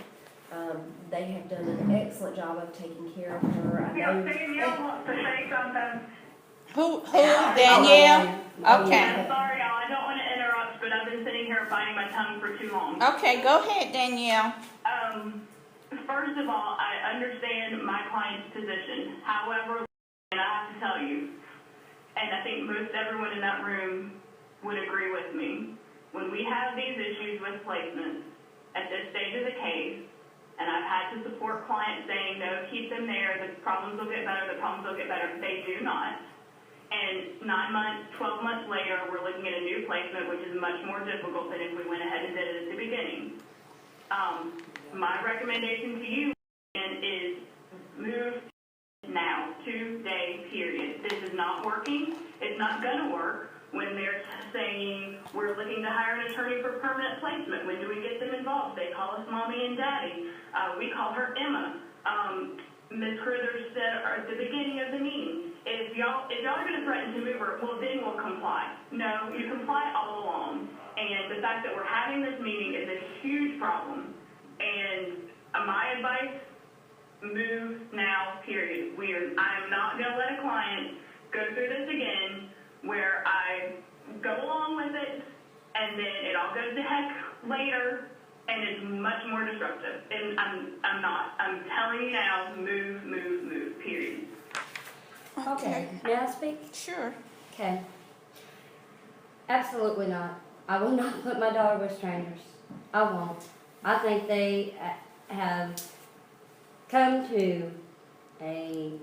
Speaker 8: They have done an excellent job of taking care of her, I
Speaker 3: Yeah,
Speaker 8: know.
Speaker 3: Danielle wants to say something.
Speaker 1: Who, Danielle? Okay.
Speaker 3: I'm sorry, y'all, I don't want to interrupt, but I've been sitting here biting my tongue for too long.
Speaker 1: Okay, go ahead, Danielle.
Speaker 3: First of all, I understand my client's position. However, and I have to tell you, and I think most everyone in that room would agree with me, when we have these issues with placements at this stage of the case, and I've had to support clients saying, no, keep them there, the problems will get better, they do not. And 9 months, 12 months later, we're looking at a new placement, which is much more difficult than if we went ahead and did it at the beginning. My recommendation to you is move now, 2-day period. This is not working. It's not going to work when they're saying we're looking to hire an attorney for permanent placement. When do we get them involved? They call us mommy and daddy. We call her Emma. Ms. Critters said at the beginning of the meeting, if y'all are going to threaten to move her, well, then we'll comply. No, you comply all along. And the fact that we're having this meeting is a huge problem. And my advice, move now, period. I am not going to let a client go through this again where I go along with it and then it all goes to heck later and it's much more disruptive. And I'm not. I'm telling you now, move, period.
Speaker 2: Okay, may I speak?
Speaker 1: Sure.
Speaker 2: Okay. Absolutely not. I will not put my daughter with strangers. I won't. I think they have come to a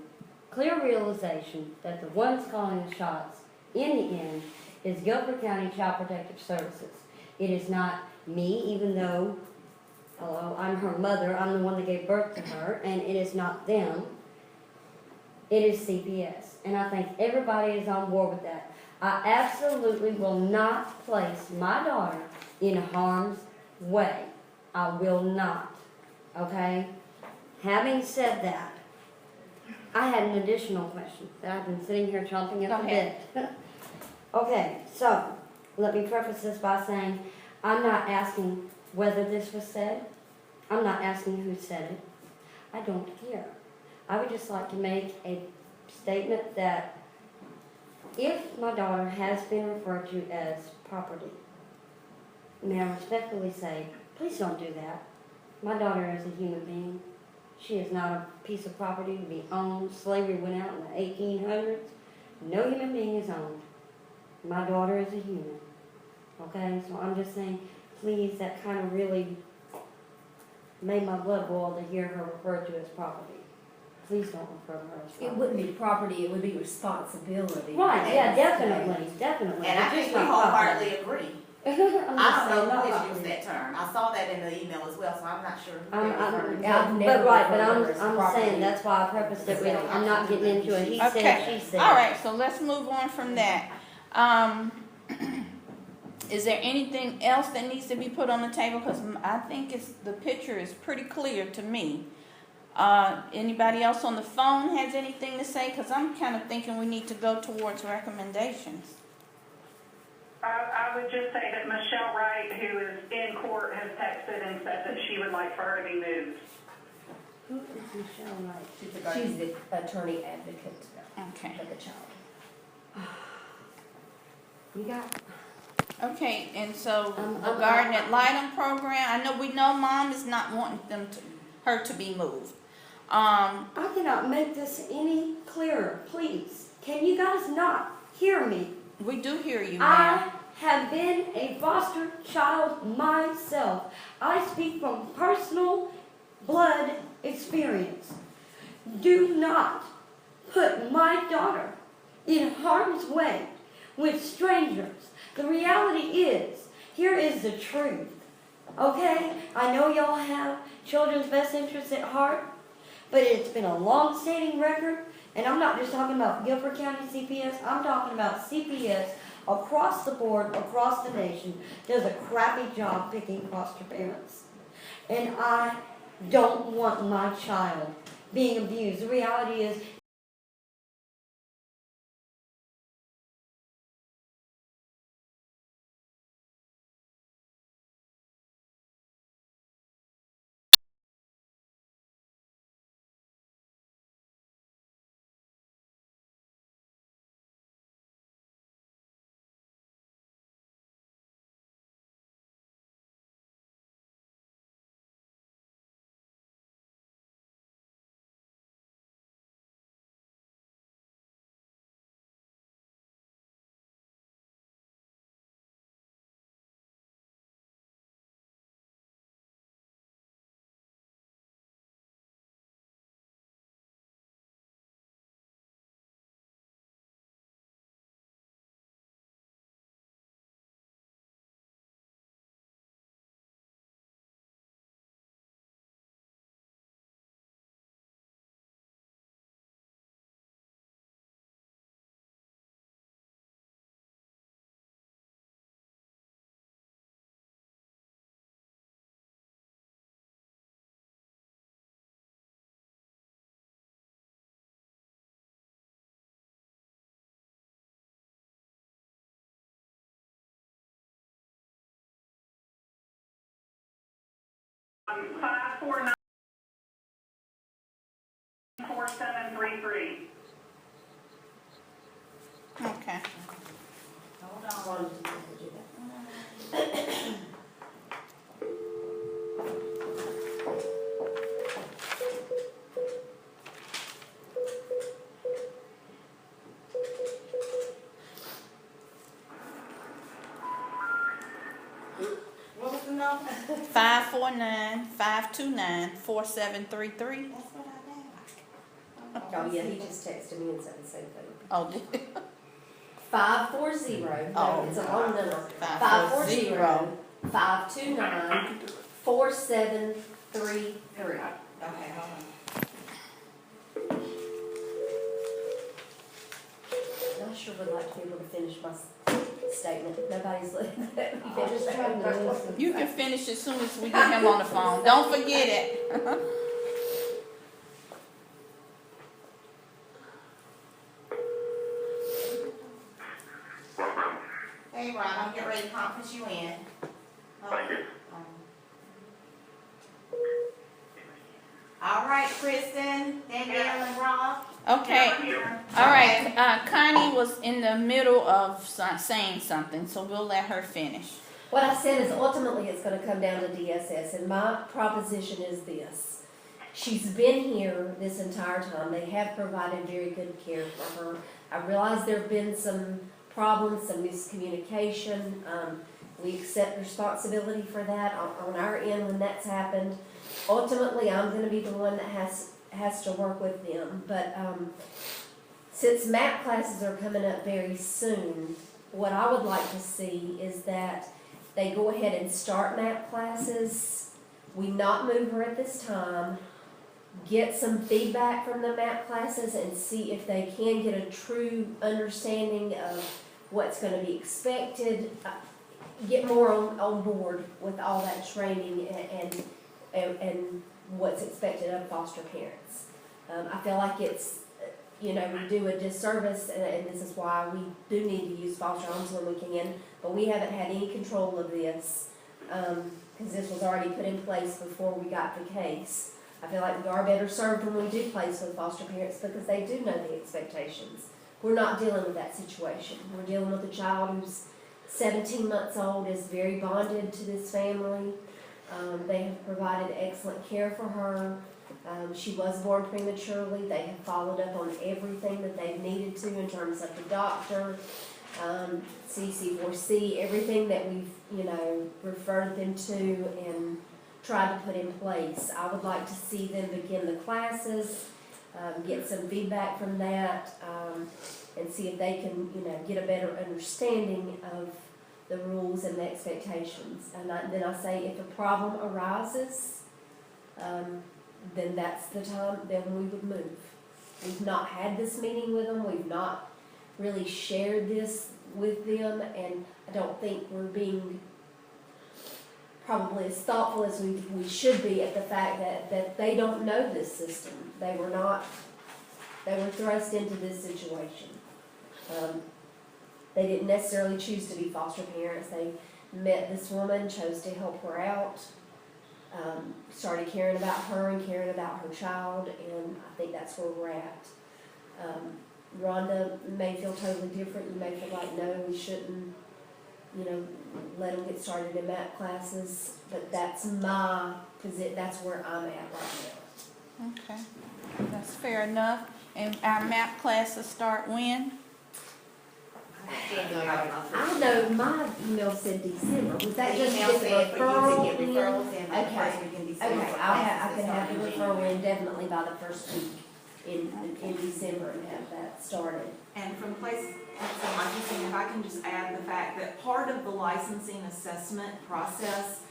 Speaker 2: clear realization that the ones calling the shots in the end is Guilford County Child Protective Services. It is not me, even though, hello, I'm her mother, I'm the one that gave birth to her, and it is not them. It is CPS, and I think everybody is on board with that. I absolutely will not place my daughter in harm's way. I will not, okay? Having said that, I had an additional question that I've been sitting here chomping at the bit. Okay, so let me preface this by saying I'm not asking whether this was said. I'm not asking who said it. I don't care. I would just like to make a statement that if my daughter has been referred to as property, may I respectfully say, please don't do that. My daughter is a human being. She is not a piece of property to be owned. Slavery went out in the 1800s. No human being is owned. My daughter is a human. Okay, so I'm just saying, please, that kind of really made my blood boil to hear her referred to as property. Please don't refer to her as property.
Speaker 8: It wouldn't be property, it would be responsibility.
Speaker 2: Right, yeah, definitely, definitely.
Speaker 9: And I
Speaker 2: But
Speaker 9: think
Speaker 2: just
Speaker 9: we
Speaker 2: not property.
Speaker 9: wholeheartedly agree.
Speaker 2: I'm just
Speaker 9: I don't
Speaker 2: saying,
Speaker 9: know
Speaker 2: not
Speaker 9: who has
Speaker 2: property.
Speaker 9: used that term. I saw that in the email as well, so I'm not sure. who
Speaker 2: I'm,
Speaker 9: they referred to.
Speaker 8: I've never
Speaker 2: but right, but
Speaker 8: referred to her as
Speaker 2: I'm
Speaker 8: property.
Speaker 2: saying, that's why I prefaced it with, I'm not getting into it, he said,
Speaker 1: Okay,
Speaker 2: she said.
Speaker 1: all right, so let's move on from that. Is there anything else that needs to be put on the table? Because I think the picture is pretty clear to me. Anybody else on the phone has anything to say? Because I'm kind of thinking we need to go towards recommendations.
Speaker 3: I would just say that Michelle Wright, who is in court, has texted and said that she would like for her to be moved.
Speaker 2: Who is Michelle Wright?
Speaker 8: She's the attorney advocate
Speaker 1: Okay.
Speaker 8: for the child.
Speaker 2: You got,
Speaker 1: Okay, and so
Speaker 2: I'm-
Speaker 1: regarding that Lightem program, we know Mom is not wanting her to be moved.
Speaker 2: I cannot make this any clearer, please. Can you guys not hear me?
Speaker 1: We do hear you,
Speaker 2: I
Speaker 1: ma'am.
Speaker 2: have been a foster child myself. I speak from personal blood experience. Do not put my daughter in harm's way with strangers. The reality is, here is the truth. Okay? I know y'all have children's best interests at heart, but it's been a long-standing record, and I'm not just talking about Guilford County CPS, I'm talking about CPS across the board, across the nation, does a crappy job picking foster parents. And I don't want my child being abused. The reality is,
Speaker 3: Um, 549-4733.
Speaker 1: Okay.
Speaker 9: Hold on. What was the number?
Speaker 1: 549-529-4733.
Speaker 9: That's what I
Speaker 8: Oh, yeah, he just texted me and said the same thing.
Speaker 1: Oh, did
Speaker 8: 540,
Speaker 1: Oh.
Speaker 8: it's a long number.
Speaker 1: 540.
Speaker 8: 540-529-4733.
Speaker 9: Okay, hold on.
Speaker 8: I sure would like to be able to finish my statement. Nobody's letting me
Speaker 2: I'm
Speaker 8: finish
Speaker 2: just
Speaker 8: that.
Speaker 2: trying to listen.
Speaker 1: You can finish as soon as we get him on the phone. Don't forget it.
Speaker 9: Hey, Ron, I'm getting ready to conference you in. Kristen, Danielle, and Rob?
Speaker 1: Okay,
Speaker 3: Yeah, I'm here.
Speaker 1: all right, Connie was in the middle of saying something, so we'll let her finish.
Speaker 8: What I said is ultimately it's gonna come down to DSS, and my proposition is this. She's been here this entire time, they have provided very good care for her. I realize there've been some problems, some miscommunication, we accept responsibility for that on our end when that's happened. Ultimately, I'm gonna be the one that has to work with them, but, since MAP classes are coming up very soon, what I would like to see is that they go ahead and start MAP classes, we not move her at this time, get some feedback from the MAP classes and see if they can get a true understanding of what's gonna be expected, get more on board with all that training and what's expected of foster parents. I feel like it's, we do a disservice, and this is why we do need to use foster homes when we can, but we haven't had any control of this, because this was already put in place before we got the case. I feel like we are better served when we do place with foster parents because they do know the expectations. We're not dealing with that situation. We're dealing with a child who's 17 months old, is very bonded to this family. They have provided excellent care for her. She was born prematurely. They have followed up on everything that they've needed to in terms of the doctor, CC4C, everything that we've, referred them to and tried to put in place. I would like to see them begin the classes, get some feedback from that, and see if they can, get a better understanding of the rules and the expectations. And then I say if a problem arises, then that's the time then we would move. We've not had this meeting with them. We've not really shared this with them, and I don't think we're being probably as thoughtful as we should be at the fact that they don't know this system. They were thrust into this situation. They didn't necessarily choose to be foster parents. They met this woman, chose to help her out, started caring about her and caring about her child, and I think that's where we're at. Rhonda may feel totally different. You may feel like, no, we shouldn't, let them get started in MAP classes, but that's my position, that's where I'm at right now.
Speaker 1: Okay, that's fair enough. And our MAP classes start when?
Speaker 8: I don't know, my email said December. Was that just
Speaker 9: email
Speaker 8: get the
Speaker 9: said for you
Speaker 8: referral
Speaker 9: to get
Speaker 8: in?
Speaker 9: referrals in by the
Speaker 8: Okay.
Speaker 9: first week in December.
Speaker 8: Okay, I can have the referral in definitely by the first week in December and have that started.
Speaker 7: And from place, so licensing, if I can just add the fact that part of the licensing assessment process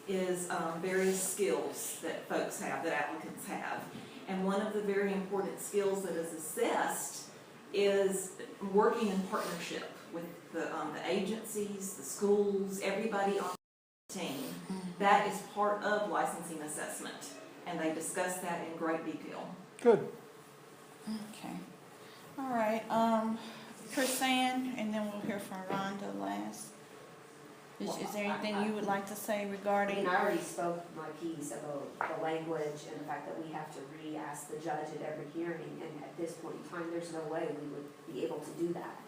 Speaker 7: is various skills that folks have, that applicants have. And one of the very important skills that is assessed is working in partnership with the agencies, the schools, everybody on the team. That is part of licensing assessment, and they discuss that in great detail.
Speaker 4: Good.
Speaker 1: Okay. All right, Chrisanne, and then we'll hear from Rhonda last. Is there anything you would like to say
Speaker 10: I
Speaker 1: regarding?
Speaker 10: mean, I already spoke my piece about the language and the fact that we have to re-ask the judge at every hearing, and at this point in time, there's no way we would be able to do that.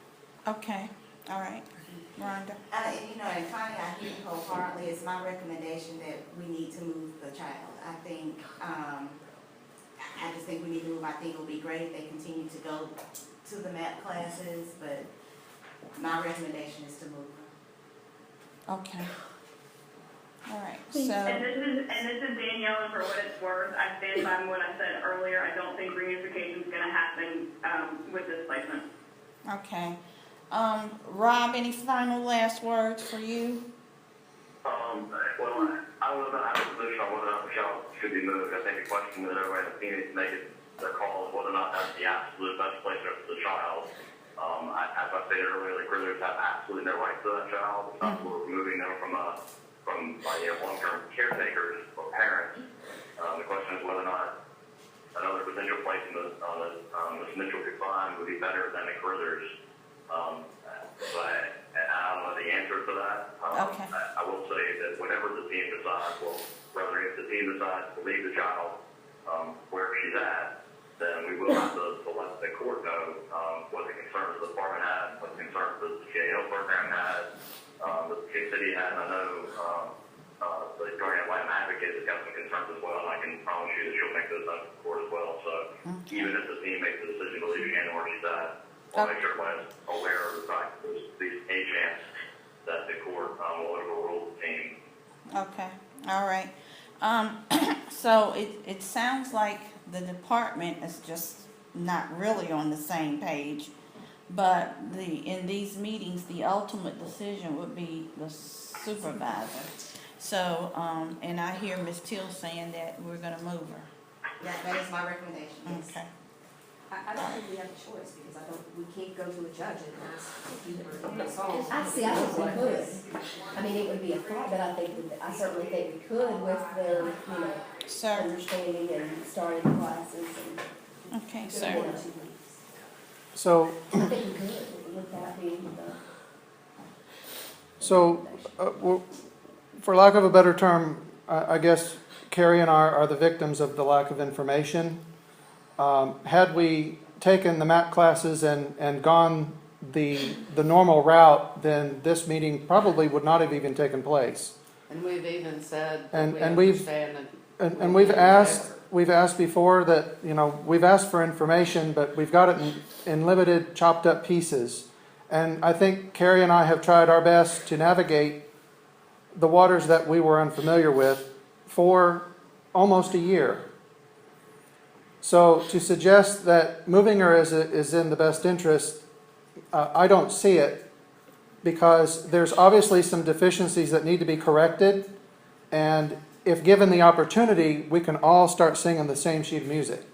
Speaker 1: Okay, all right, Rhonda.
Speaker 9: And Connie, I hear you wholeheartedly. It's my recommendation that we need to move the child. I think, I just think we need to move. I think it would be great if they continue to go to the MAP classes, but my recommendation is to move.
Speaker 1: Okay. All right,
Speaker 3: And
Speaker 1: so,
Speaker 3: this is Danielle, and for what it's worth, I stand by what I said earlier. I don't think reunification is going to happen with this placement.
Speaker 1: okay. Rob, any final last words for you?
Speaker 11: Well, I don't know about having a position on whether or not the child should be moved. I think the question that everybody in the community is making their call is whether or not that's the absolute best placement for the child. As I stated earlier, the critters have absolutely no right to that child. We're removing them from long-term caretakers or parents. The question is whether or not another potential placement on this initial confined would be better than the critters. But I don't know the answer to that.
Speaker 1: Okay.
Speaker 11: I will say that whenever the team decides, well, rather if the team decides to leave the child, where she's at, then we will have to let the court know what the concerns the department had, what the concerns the GAO program had, that the city had. And I know the guardian ad litem advocate has got some concerns as well, and I can promise you that she'll make those known to the court as well. So even if the team makes the decision to leave Shannon where she's at, we'll make sure everybody's aware of the fact that there's at least a chance that the court will overrule the team.
Speaker 1: Okay, all right. So it sounds like the department is just not really on the same page, but in these meetings, the ultimate decision would be the supervisor. So, and I hear Ms. Till saying that we're gonna move her.
Speaker 9: That is my recommendation, yes.
Speaker 1: Okay.
Speaker 10: I don't think we have a choice, because we can't go to a judge and ask if you were solved.
Speaker 8: I think we could. I mean, it would be a thought, but I certainly think we could with their,
Speaker 1: Sir,
Speaker 8: understanding and starting classes and.
Speaker 1: okay,
Speaker 8: in
Speaker 1: sir.
Speaker 8: 1 or 2 weeks.
Speaker 4: So,
Speaker 8: I think we could, with that being the.
Speaker 4: so, for lack of a better term, I guess Carrie and I are the victims of the lack of information. Had we taken the MAP classes and gone the normal route, then this meeting probably would not have even taken place.
Speaker 5: And we've even said
Speaker 4: And-
Speaker 5: that we
Speaker 4: and we've-
Speaker 5: understand
Speaker 4: And we've asked before that, we've asked for information, but we've got it in limited, chopped up pieces. And I think Carrie and I have tried our best to navigate the waters that we were unfamiliar with for almost a year. So to suggest that moving her is in the best interest, I don't see it, because there's obviously some deficiencies that need to be corrected, and if given the opportunity, we can all start singing the same sheet of music.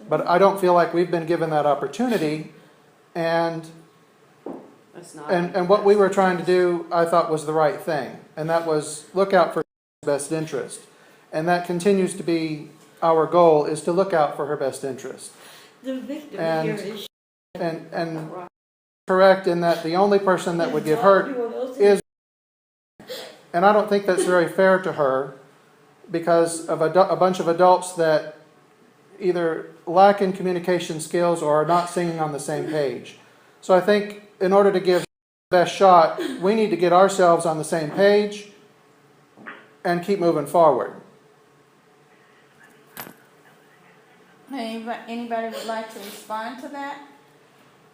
Speaker 4: But I don't feel like we've been given that opportunity, and
Speaker 5: it's not.
Speaker 4: and what we were trying to do, I thought, was the right thing, and that was look out for her best interest. And that continues to be our goal, is to look out for her best interest.
Speaker 2: The victim
Speaker 4: And-
Speaker 2: here is.
Speaker 4: And correct in that the only person that would get hurt is, and I don't think that's very fair to her, because of a bunch of adults that either lack in communication skills or are not singing on the same page. So I think in order to give the best shot, we need to get ourselves on the same page and keep moving forward.
Speaker 1: Anybody would like to respond to that?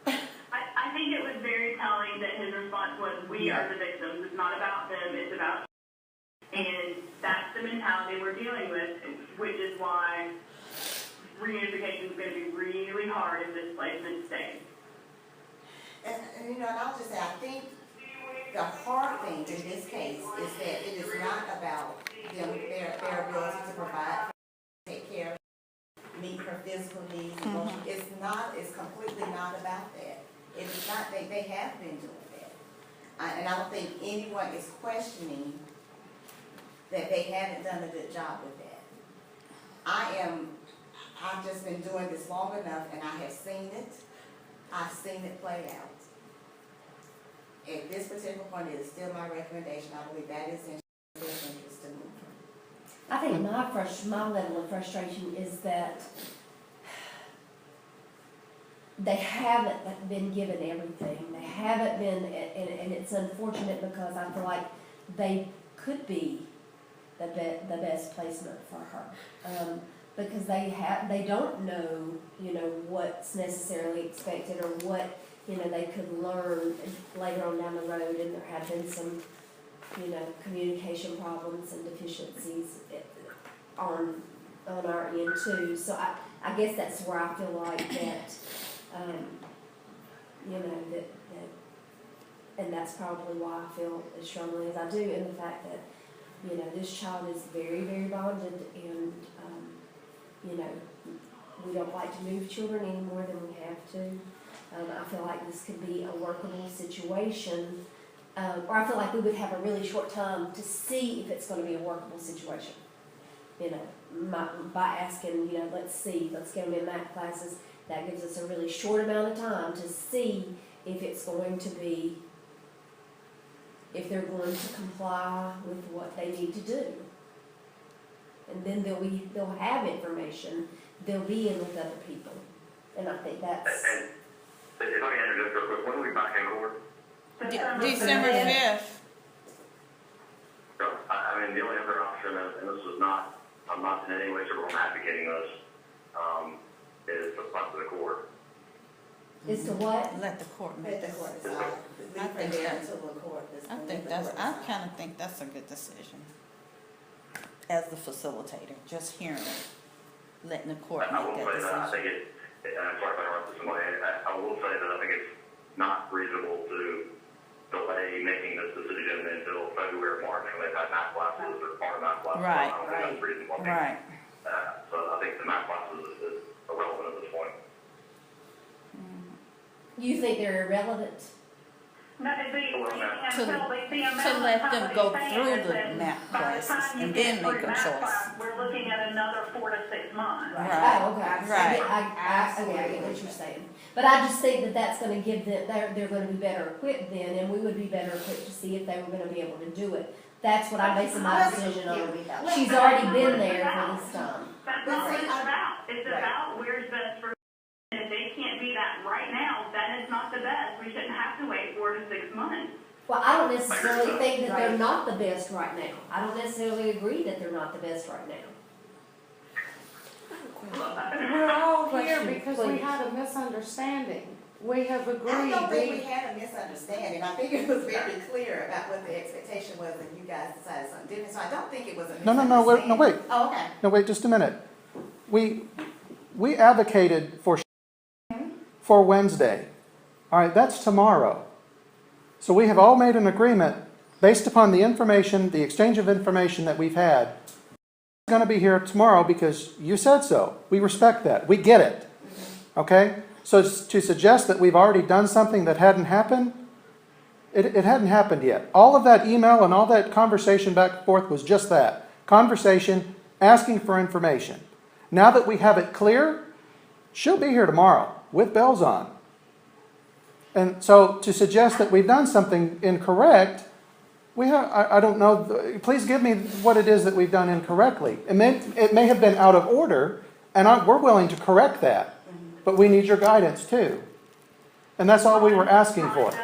Speaker 3: I think it was very telling that his response was, we are the victims. It's not about them, it's about. And that's the mentality we're dealing with, which is why reunification is going to be really hard if this placement stays.
Speaker 9: And I'll just say, I think the hard thing in this case is that it is not about them, their ability to provide, take care, meet her physical needs. It's completely not about that. It is not, they have been doing that. And I don't think anyone is questioning that they haven't done a good job with that. I've just been doing this long enough, and I have seen it. I've seen it play out. At this particular point, it is still my recommendation. I believe that is in the best interest to move.
Speaker 8: I think my level of frustration is that they haven't been given everything. They haven't been, and it's unfortunate, because I feel like they could be the best placement for her, because they don't know, what's necessarily expected, or what they could learn later on down the road. And there have been some communication problems and deficiencies on our end too. So I guess that's where I feel like that, that and that's probably why I feel as strongly as I do, in the fact that, this child is very, very bonded, and, we don't like to move children any more than we have to. I feel like this could be a workable situation, or I feel like we would have a really short time to see if it's going to be a workable situation. By asking, let's get them in math classes, that gives us a really short amount of time to see if it's going to be, if they're going to comply with what they need to do. And then they'll have information, they'll be in with other people. And I think that's,
Speaker 11: And if I can interject real quick, when are we back in court?
Speaker 1: December 5th.
Speaker 11: So, I mean, the only other option, and this is not, I'm not in any way, shape, or form advocating this, is to fight to the court.
Speaker 8: is to what?
Speaker 1: Let the court make
Speaker 9: Let the
Speaker 1: this.
Speaker 9: court decide.
Speaker 1: I
Speaker 9: Leave
Speaker 1: think
Speaker 9: it there
Speaker 1: that-
Speaker 9: until the court.
Speaker 1: I think I kind of think that's a good decision. As the facilitator, just hearing it, letting the court
Speaker 11: I will
Speaker 1: make
Speaker 11: say
Speaker 1: that
Speaker 11: that I
Speaker 1: decision.
Speaker 11: think and I'm sorry if I interrupted somebody, I will say that I think it's not reasonable to delay making this decision until February, March, when they've had math classes or part of math classes.
Speaker 1: Right,
Speaker 11: I don't think that's reasonable.
Speaker 1: Right.
Speaker 11: So I think the math classes is irrelevant at this point.
Speaker 8: You think they're irrelevant?
Speaker 3: No, until they see a
Speaker 1: To let them go through the math classes and then make a choice.
Speaker 3: We're looking at another 4 to 6 months.
Speaker 1: Right.
Speaker 8: Oh, okay.
Speaker 1: Right.
Speaker 8: I get what you're saying. But I just think that that's gonna give them, they're gonna be better equipped then, and we would be better equipped to see if they were gonna be able to do it. That's what I'm basing my decision on. She's already been there for this time.
Speaker 3: That's not what it's about. It's about where's best for, and if they can't be that right now, then it's not the best. We shouldn't have to wait 4 to 6 months.
Speaker 8: Well, I don't necessarily think that they're not the best right now. I don't necessarily agree that they're not the best right now.
Speaker 5: We're all here
Speaker 8: Question,
Speaker 5: because we
Speaker 8: please.
Speaker 5: had a misunderstanding. We have
Speaker 9: I don't think we
Speaker 5: agreed.
Speaker 9: had a misunderstanding. I think it was very clear about what the expectation was, and you guys decided something different. So I don't think it was a
Speaker 4: No,
Speaker 9: misunderstanding.
Speaker 4: wait.
Speaker 9: Oh, okay.
Speaker 4: No, wait just a minute. We advocated for Wednesday. All right, that's tomorrow. So we have all made an agreement based upon the information, the exchange of information that we've had. It's going to be here tomorrow because you said so. We respect that. We get it. Okay? So to suggest that we've already done something that hadn't happened, it hadn't happened yet. All of that email and all that conversation back and forth was just that. Conversation, asking for information. Now that we have it clear, she'll be here tomorrow with bells on. And so to suggest that we've done something incorrect, I don't know, please give me what it is that we've done incorrectly. It may have been out of order, and we're willing to correct that. But we need your guidance too. And that's all we were asking for.
Speaker 3: Rhonda,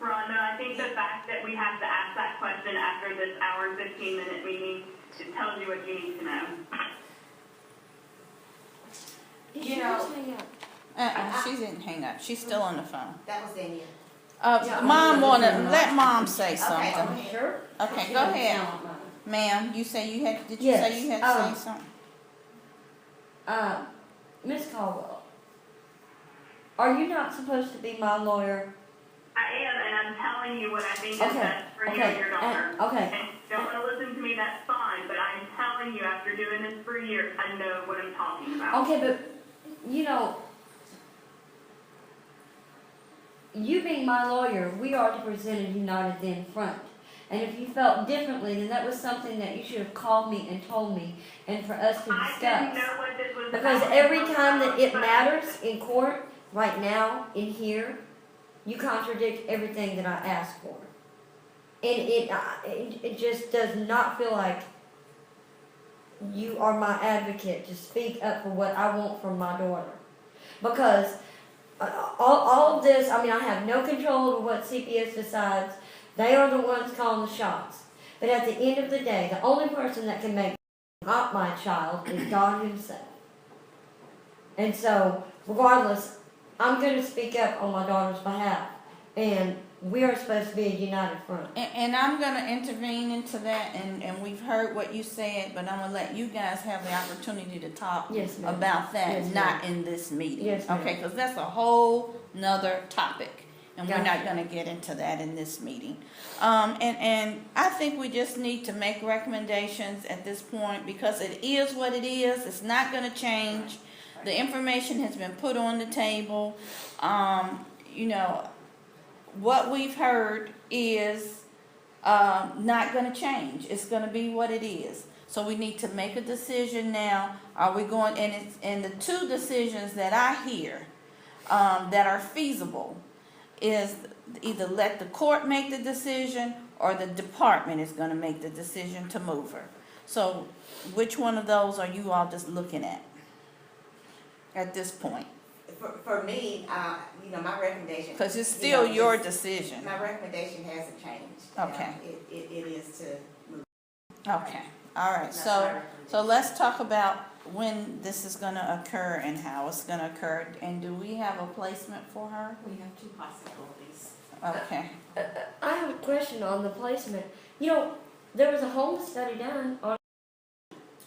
Speaker 3: I think the fact that we have to ask that question after this hour and 15-minute meeting, it tells you what you need to know.
Speaker 9: You know,
Speaker 1: She didn't hang up. She's still on the phone.
Speaker 9: that was Danielle.
Speaker 1: Let mom say something.
Speaker 9: Okay.
Speaker 2: Sure.
Speaker 1: Okay, go ahead. Ma'am, you say you had, did you
Speaker 2: Yes,
Speaker 1: say you had to say something?
Speaker 2: Miss Caldwell, are you not supposed to be my lawyer?
Speaker 3: I am, and I'm telling you what I think is
Speaker 2: Okay,
Speaker 3: best for you
Speaker 2: okay,
Speaker 3: and your daughter.
Speaker 2: okay.
Speaker 3: And if you don't want to listen to me, that's fine, but I'm telling you, after doing this for years, I know what I'm talking about.
Speaker 2: Okay, but, you know, you being my lawyer, we are to present a united in front. And if you felt differently, then that was something that you should have called me and told me, and for us to
Speaker 3: I didn't
Speaker 2: discuss.
Speaker 3: know what this was
Speaker 2: Because
Speaker 3: about.
Speaker 2: every time that it matters in court, right now, in here, you contradict everything that I asked for. And it just does not feel like you are my advocate to speak up for what I want from my daughter. Because all of this, I mean, I have no control over what CPS decides. They are the ones calling the shots. But at the end of the day, the only person that can make not my child is God himself. And so, regardless, I'm going to speak up on my daughter's behalf. And we are supposed to be a united front.
Speaker 1: And I'm going to intervene into that, and we've heard what you said, but I'm going to let you guys have the opportunity to talk
Speaker 2: Yes, ma'am.
Speaker 1: about that,
Speaker 2: Yes, ma'am.
Speaker 1: not in this meeting.
Speaker 2: Yes, ma'am.
Speaker 1: Okay, because that's a whole nother topic, and we're not
Speaker 2: Gotcha.
Speaker 1: going to get into that in this meeting. And I think we just need to make recommendations at this point, because it is what it is. It's not going to change. The information has been put on the table. You know, what we've heard is not going to change. It's going to be what it is. So we need to make a decision now. Are we going? And the two decisions that I hear that are feasible is either let the court make the decision or the department is going to make the decision to move her. So which one of those are you all just looking at this point?
Speaker 9: For me, you know, my recommendation.
Speaker 1: Because it's
Speaker 9: you
Speaker 1: still
Speaker 9: know,
Speaker 1: your
Speaker 9: is-
Speaker 1: decision.
Speaker 9: My recommendation hasn't changed.
Speaker 1: Okay.
Speaker 9: It is to move.
Speaker 1: Okay, all right,
Speaker 9: That's my
Speaker 1: so
Speaker 9: recommendation.
Speaker 1: let's talk about when this is gonna occur and how it's gonna occur. And do we have a placement for her?
Speaker 7: We have two possibilities.
Speaker 1: Okay,
Speaker 2: I have a question on the placement. You know, there was a home study done on.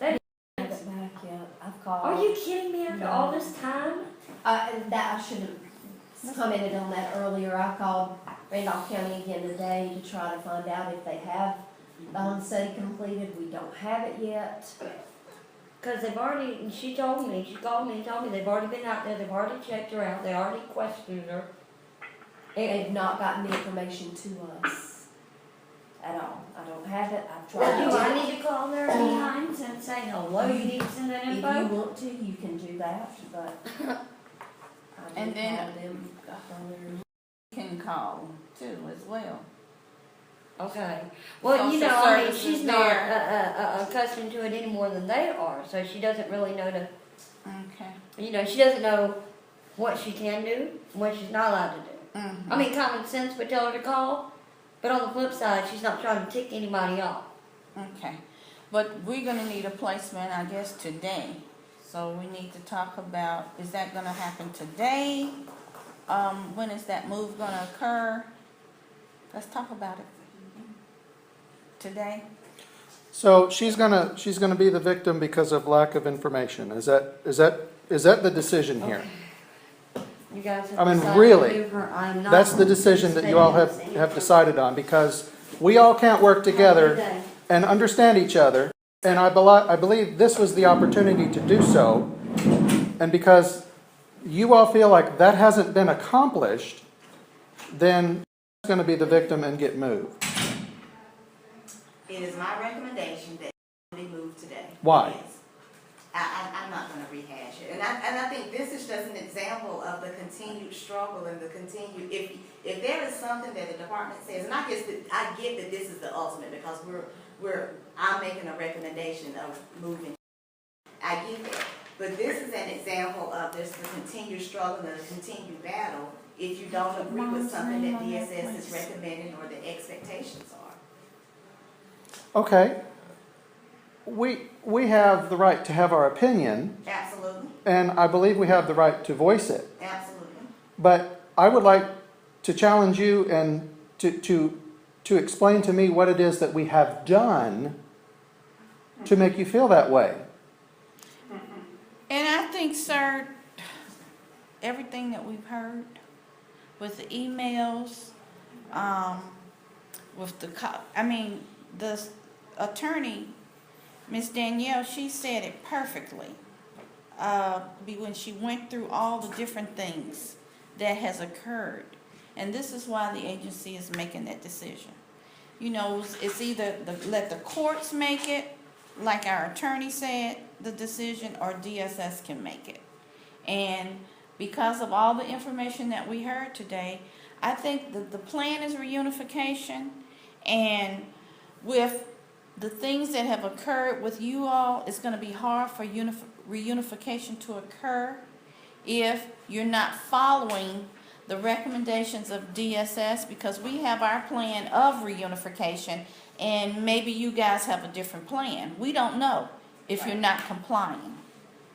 Speaker 8: I haven't back yet. I've called.
Speaker 2: Are you kidding me? After all this time?
Speaker 8: And that I should have commented on that earlier. I called Randolph County again today to try to find out if they have the home study completed. We don't have it yet.
Speaker 2: Because they've already. She told me. She called me and told me they've already been out there. They've already checked her out. They already questioned her.
Speaker 8: They've not gotten the information to us at all. I don't have it. I've tried.
Speaker 2: Do I need to call their behinds and say, hello, you need to send that
Speaker 8: If you
Speaker 2: info?
Speaker 8: want to, you can do that, but I
Speaker 1: And
Speaker 8: did
Speaker 1: then-
Speaker 8: call them earlier.
Speaker 1: you can call too as well.
Speaker 2: Okay. Well, you
Speaker 1: Social
Speaker 2: know, I mean,
Speaker 1: services
Speaker 2: she's not
Speaker 1: there.
Speaker 2: accustomed to it any more than they are, so she doesn't really know to,
Speaker 1: Okay.
Speaker 2: you know, she doesn't know what she can do and what she's not allowed to do.
Speaker 1: Mhm.
Speaker 2: I mean, common sense would tell her to call, but on the flip side, she's not trying to tick anybody off.
Speaker 1: Okay, but we're gonna need a placement, I guess, today. So we need to talk about, is that gonna happen today? When is that move gonna occur? Let's talk about it. Today?
Speaker 4: So she's gonna be the victim because of lack of information. Is that the decision here?
Speaker 2: You guys have
Speaker 4: I mean,
Speaker 2: decided
Speaker 4: really,
Speaker 2: to move her. I'm not
Speaker 4: That's the decision that you all have decided on, because we all can't work together and understand each other. And I believe this was the opportunity to do so. And because you all feel like that hasn't been accomplished, then it's going to be the victim and get moved.
Speaker 9: It is my recommendation that it be moved today.
Speaker 4: Why?
Speaker 9: Yes. I'm not gonna rehash it. And I think this is just an example of the continued struggle and the continued, if there is something that the department says, and I get that this is the ultimate, because I'm making a recommendation of moving. I get that. But this is an example of this, the continued struggle and the continued battle if you don't agree with something that DSS is recommending or the expectations are.
Speaker 4: Okay. We have the right to have our opinion,
Speaker 9: Absolutely,
Speaker 4: and I believe we have the right to voice it.
Speaker 9: absolutely.
Speaker 4: But I would like to challenge you and to explain to me what it is that we have done to make you feel that way.
Speaker 1: And I think, sir, everything that we've heard with the emails, with the attorney, Miss Danielle, she said it perfectly. When she went through all the different things that has occurred. And this is why the agency is making that decision. You know, it's either let the courts make it, like our attorney said, the decision, or DSS can make it. And because of all the information that we heard today, I think that the plan is reunification, and with the things that have occurred with you all, it's going to be hard for reunification to occur if you're not following the recommendations of DSS, because we have our plan of reunification, and maybe you guys have a different plan. We don't know if you're not complying,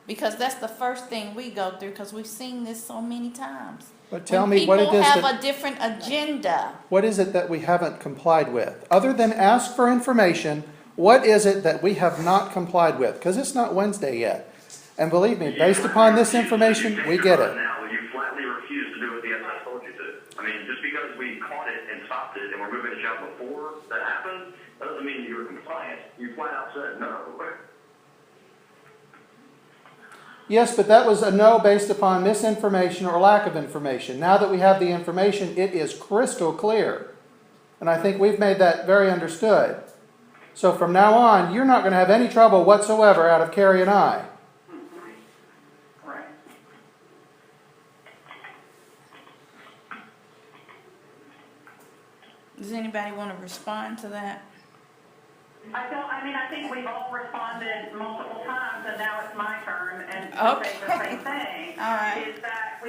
Speaker 1: because that's the first thing we go through, because we've seen this so many times.
Speaker 4: But tell me what it is
Speaker 1: People have
Speaker 4: that,
Speaker 1: a different agenda.
Speaker 4: what is it that we haven't complied with? Other than ask for information, what is it that we have not complied with? Because it's not Wednesday yet. And believe me, based upon this information, we get it.
Speaker 11: Now, you flatly refuse to do what the DSS told you to. I mean, just because we caught it and stopped it and we're moving the job before that happened, that doesn't mean you were compliant. You flat out said no.
Speaker 4: Yes, but that was a no based upon misinformation or lack of information. Now that we have the information, it is crystal clear. And I think we've made that very understood. So from now on, you're not going to have any trouble whatsoever out of Carrie and I.
Speaker 9: Right.
Speaker 1: Does anybody want to respond to that?
Speaker 3: I think we've all responded multiple times, and now it's my turn, and to say the same thing.
Speaker 1: All right.
Speaker 3: Is that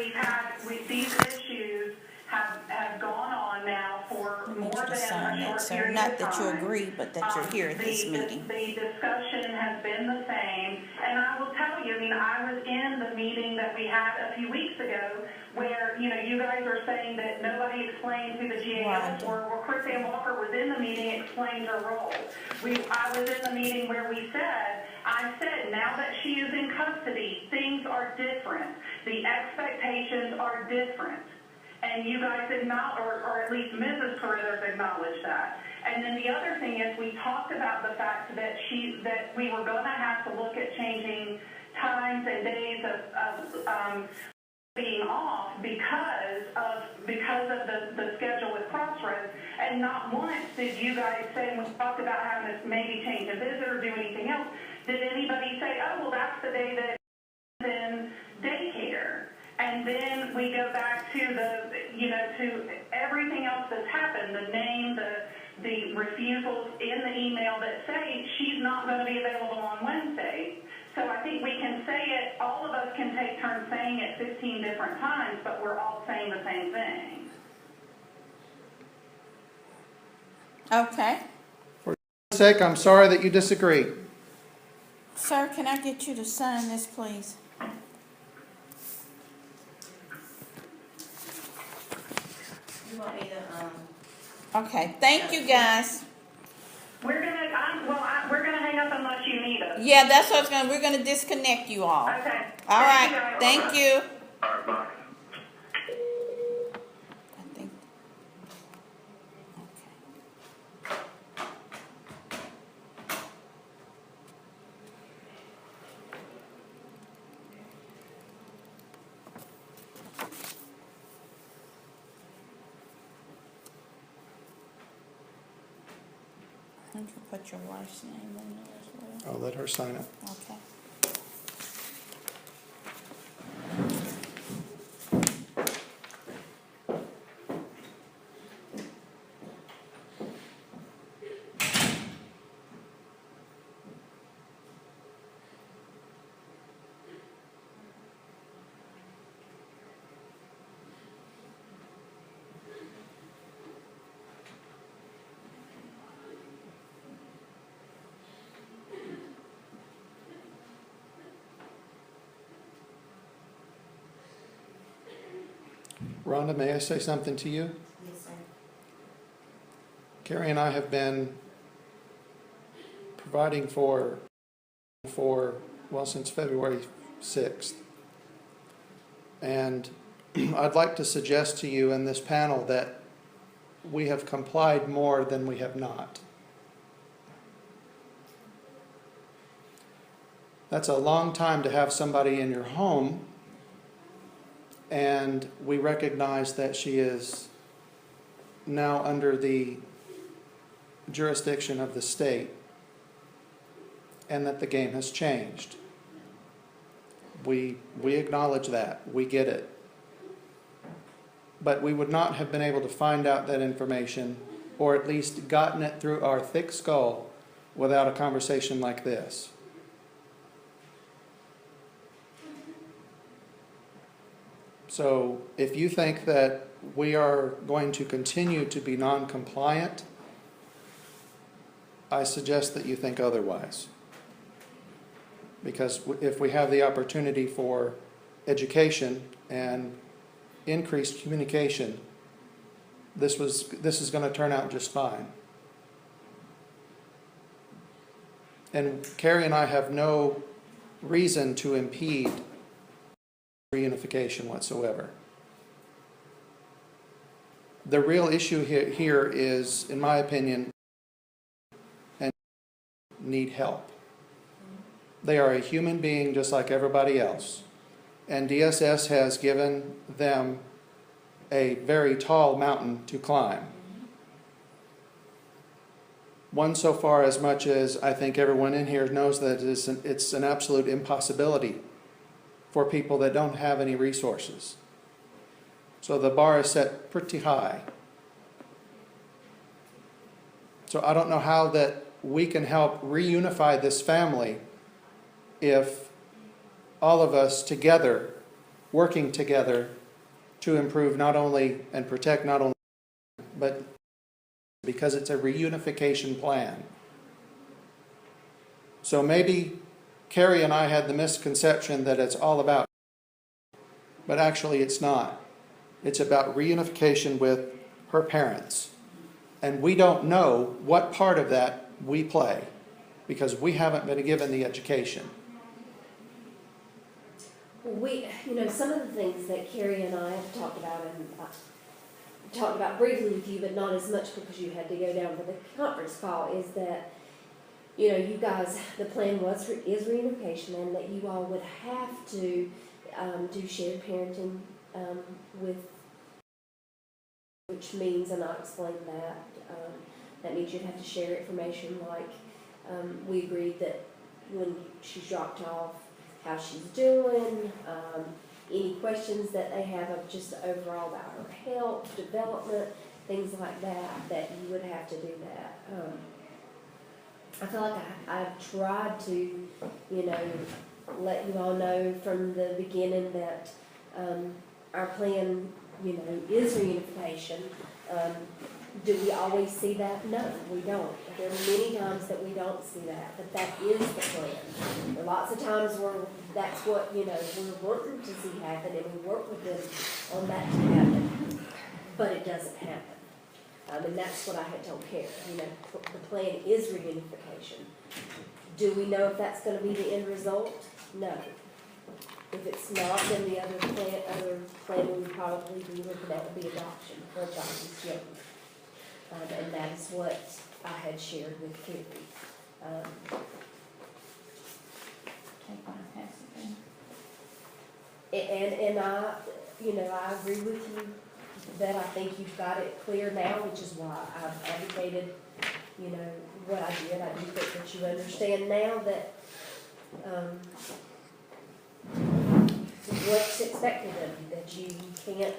Speaker 3: these issues have gone on now for
Speaker 1: I need
Speaker 3: more
Speaker 1: you to
Speaker 3: than
Speaker 1: sign
Speaker 3: a
Speaker 1: that,
Speaker 3: short
Speaker 1: sir.
Speaker 3: period
Speaker 1: Not
Speaker 3: of
Speaker 1: that you
Speaker 3: time.
Speaker 1: agree, but that you're here at this meeting.
Speaker 3: The discussion has been the same, and I will tell you, I was in the meeting that we had a few weeks ago where, you guys are saying that nobody explained who the GALs were. Well, Chris Ann Walker was in the meeting, explained her role. I was in the meeting where I said, now that she is in custody, things are different. The expectations are different. And you guys acknowledge, or at least Mrs. Carruthers acknowledged that. And then the other thing is we talked about the fact that we were going to have to look at changing times and days of being off because of the schedule with Crossroads. And not once did you guys say, when we talked about having to maybe change a visit or do anything else, did anybody say, oh, well, that's the day that it's in daycare. And then we go back to to everything else that's happened, the name, the refusals in the email that say she's not going to be available on Wednesday. So I think we can say it, all of us can take turns saying it 15 different times, but we're all saying the same thing.
Speaker 1: Okay.
Speaker 4: For your sake, I'm sorry that you disagree.
Speaker 1: Sir, can I get you to sign this, please?
Speaker 9: You want me to,
Speaker 1: Okay, thank you, guys.
Speaker 3: We're gonna hang up unless you need us.
Speaker 1: Yeah, that's what we're gonna disconnect you all.
Speaker 3: Okay.
Speaker 1: All right, thank you.
Speaker 11: All right, bye.
Speaker 1: I think, okay. You can put your wife's name in there as well.
Speaker 4: I'll let her sign it.
Speaker 1: Okay.
Speaker 4: Rhonda, may I say something to you?
Speaker 9: yes, sir.
Speaker 4: Carrie and I have been providing for since February 6th. And I'd like to suggest to you in this panel that we have complied more than we have not. That's a long time to have somebody in your home, and we recognize that she is now under the jurisdiction of the state and that the game has changed. We acknowledge that. We get it. But we would not have been able to find out that information, or at least gotten it through our thick skull, without a conversation like this. So if you think that we are going to continue to be non-compliant, I suggest that you think otherwise. Because if we have the opportunity for education and increased communication, this is going to turn out just fine. And Carrie and I have no reason to impede reunification whatsoever. The real issue here is, in my opinion, and need help. They are a human being just like everybody else. And DSS has given them a very tall mountain to climb. One so far as much as I think everyone in here knows that it's an absolute impossibility for people that don't have any resources. So the bar is set pretty high. So I don't know how that we can help reunify this family if all of us together, working together to improve not only and protect not only, but because it's a reunification plan. So maybe Carrie and I had the misconception that it's all about, but actually it's not. It's about reunification with her parents. And we don't know what part of that we play because we haven't been given the education.
Speaker 8: We, some of the things that Carrie and I have talked about, and talked about briefly with you, but not as much because you had to go down for the conference call, is that, you guys, the plan is reunification, and that you all would have to do shared parenting with, which means, and I'll explain that, that means you'd have to share information like, we agreed that when she's dropped off, how she's doing, any questions that they have of just overall about her health, development, things like that, that you would have to do that. I feel like I've tried to, let you all know from the beginning that our plan, is reunification. Do we always see that? No, we don't. There are many times that we don't see that, but that is the plan. There are lots of times where that's what, we're wanting to see happen, and we work with them on that to happen, but it doesn't happen. And that's what I had told Karen, the plan is reunification. Do we know if that's gonna be the end result? No. If it's not, then the other plan we would probably be looking at would be adoption for a child who's young. And that is what I had shared with Carrie.
Speaker 1: Take one and pass it down.
Speaker 8: And I agree with you that I think you've got it clear now, which is why I've advocated, what I did. I do think that you understand now that, what's expected of you, that you can't,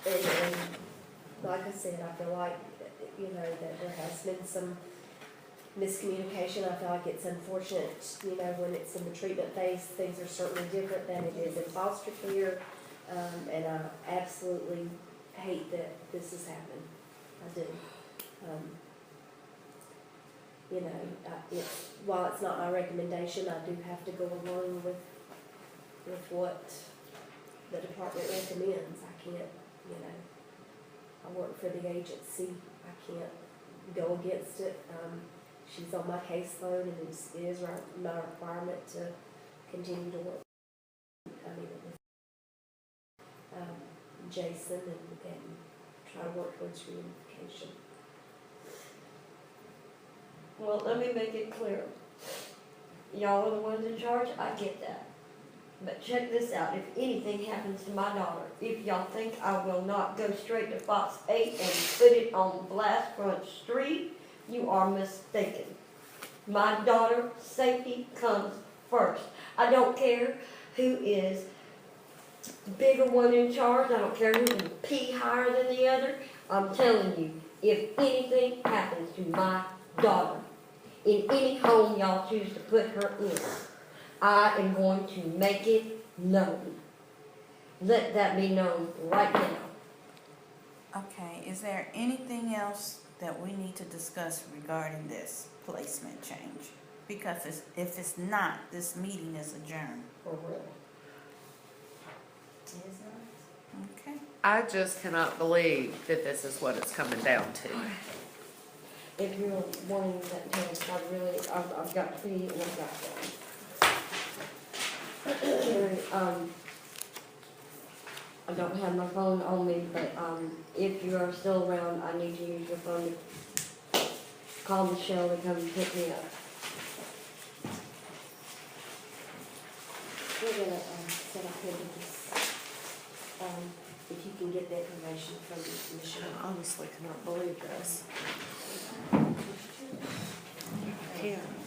Speaker 8: and like I said, I feel like, that there has been some miscommunication. I feel like it's unfortunate, when it's in the treatment phase, things are certainly different than it is in foster care. And I absolutely hate that this has happened. I do. While it's not my recommendation, I do have to go along with what the department recommends. I can't, I work for the agency. I can't go against it. She's on my caseload, and it is my requirement to continue to work. Jason and try to work towards reunification.
Speaker 12: Well, let me make it clear. Y'all are the ones in charge, I get that. But check this out, if anything happens to my daughter, if y'all think I will not go straight to Fox 8 and put it on Blast Front Street, you are mistaken. My daughter's safety comes first. I don't care who is bigger one in charge, I don't care who can pee higher than the other. I'm telling you, if anything happens to my daughter, in any home y'all choose to put her in, I am going to make it known. Let that be known right now.
Speaker 1: Okay, is there anything else that we need to discuss regarding this placement change? Because if it's not, this meeting is adjourned.
Speaker 12: For real.
Speaker 1: Okay.
Speaker 5: I just cannot believe that this is what it's coming down to.
Speaker 12: If you're wanting that test, I've got to pee and I've got one. I don't have my phone on me, but if you are still around, I need to use your phone to call Michelle to come and pick me up.
Speaker 8: We're gonna set up here with this, if you can get the information from Michelle.
Speaker 5: I honestly cannot believe this. I can't.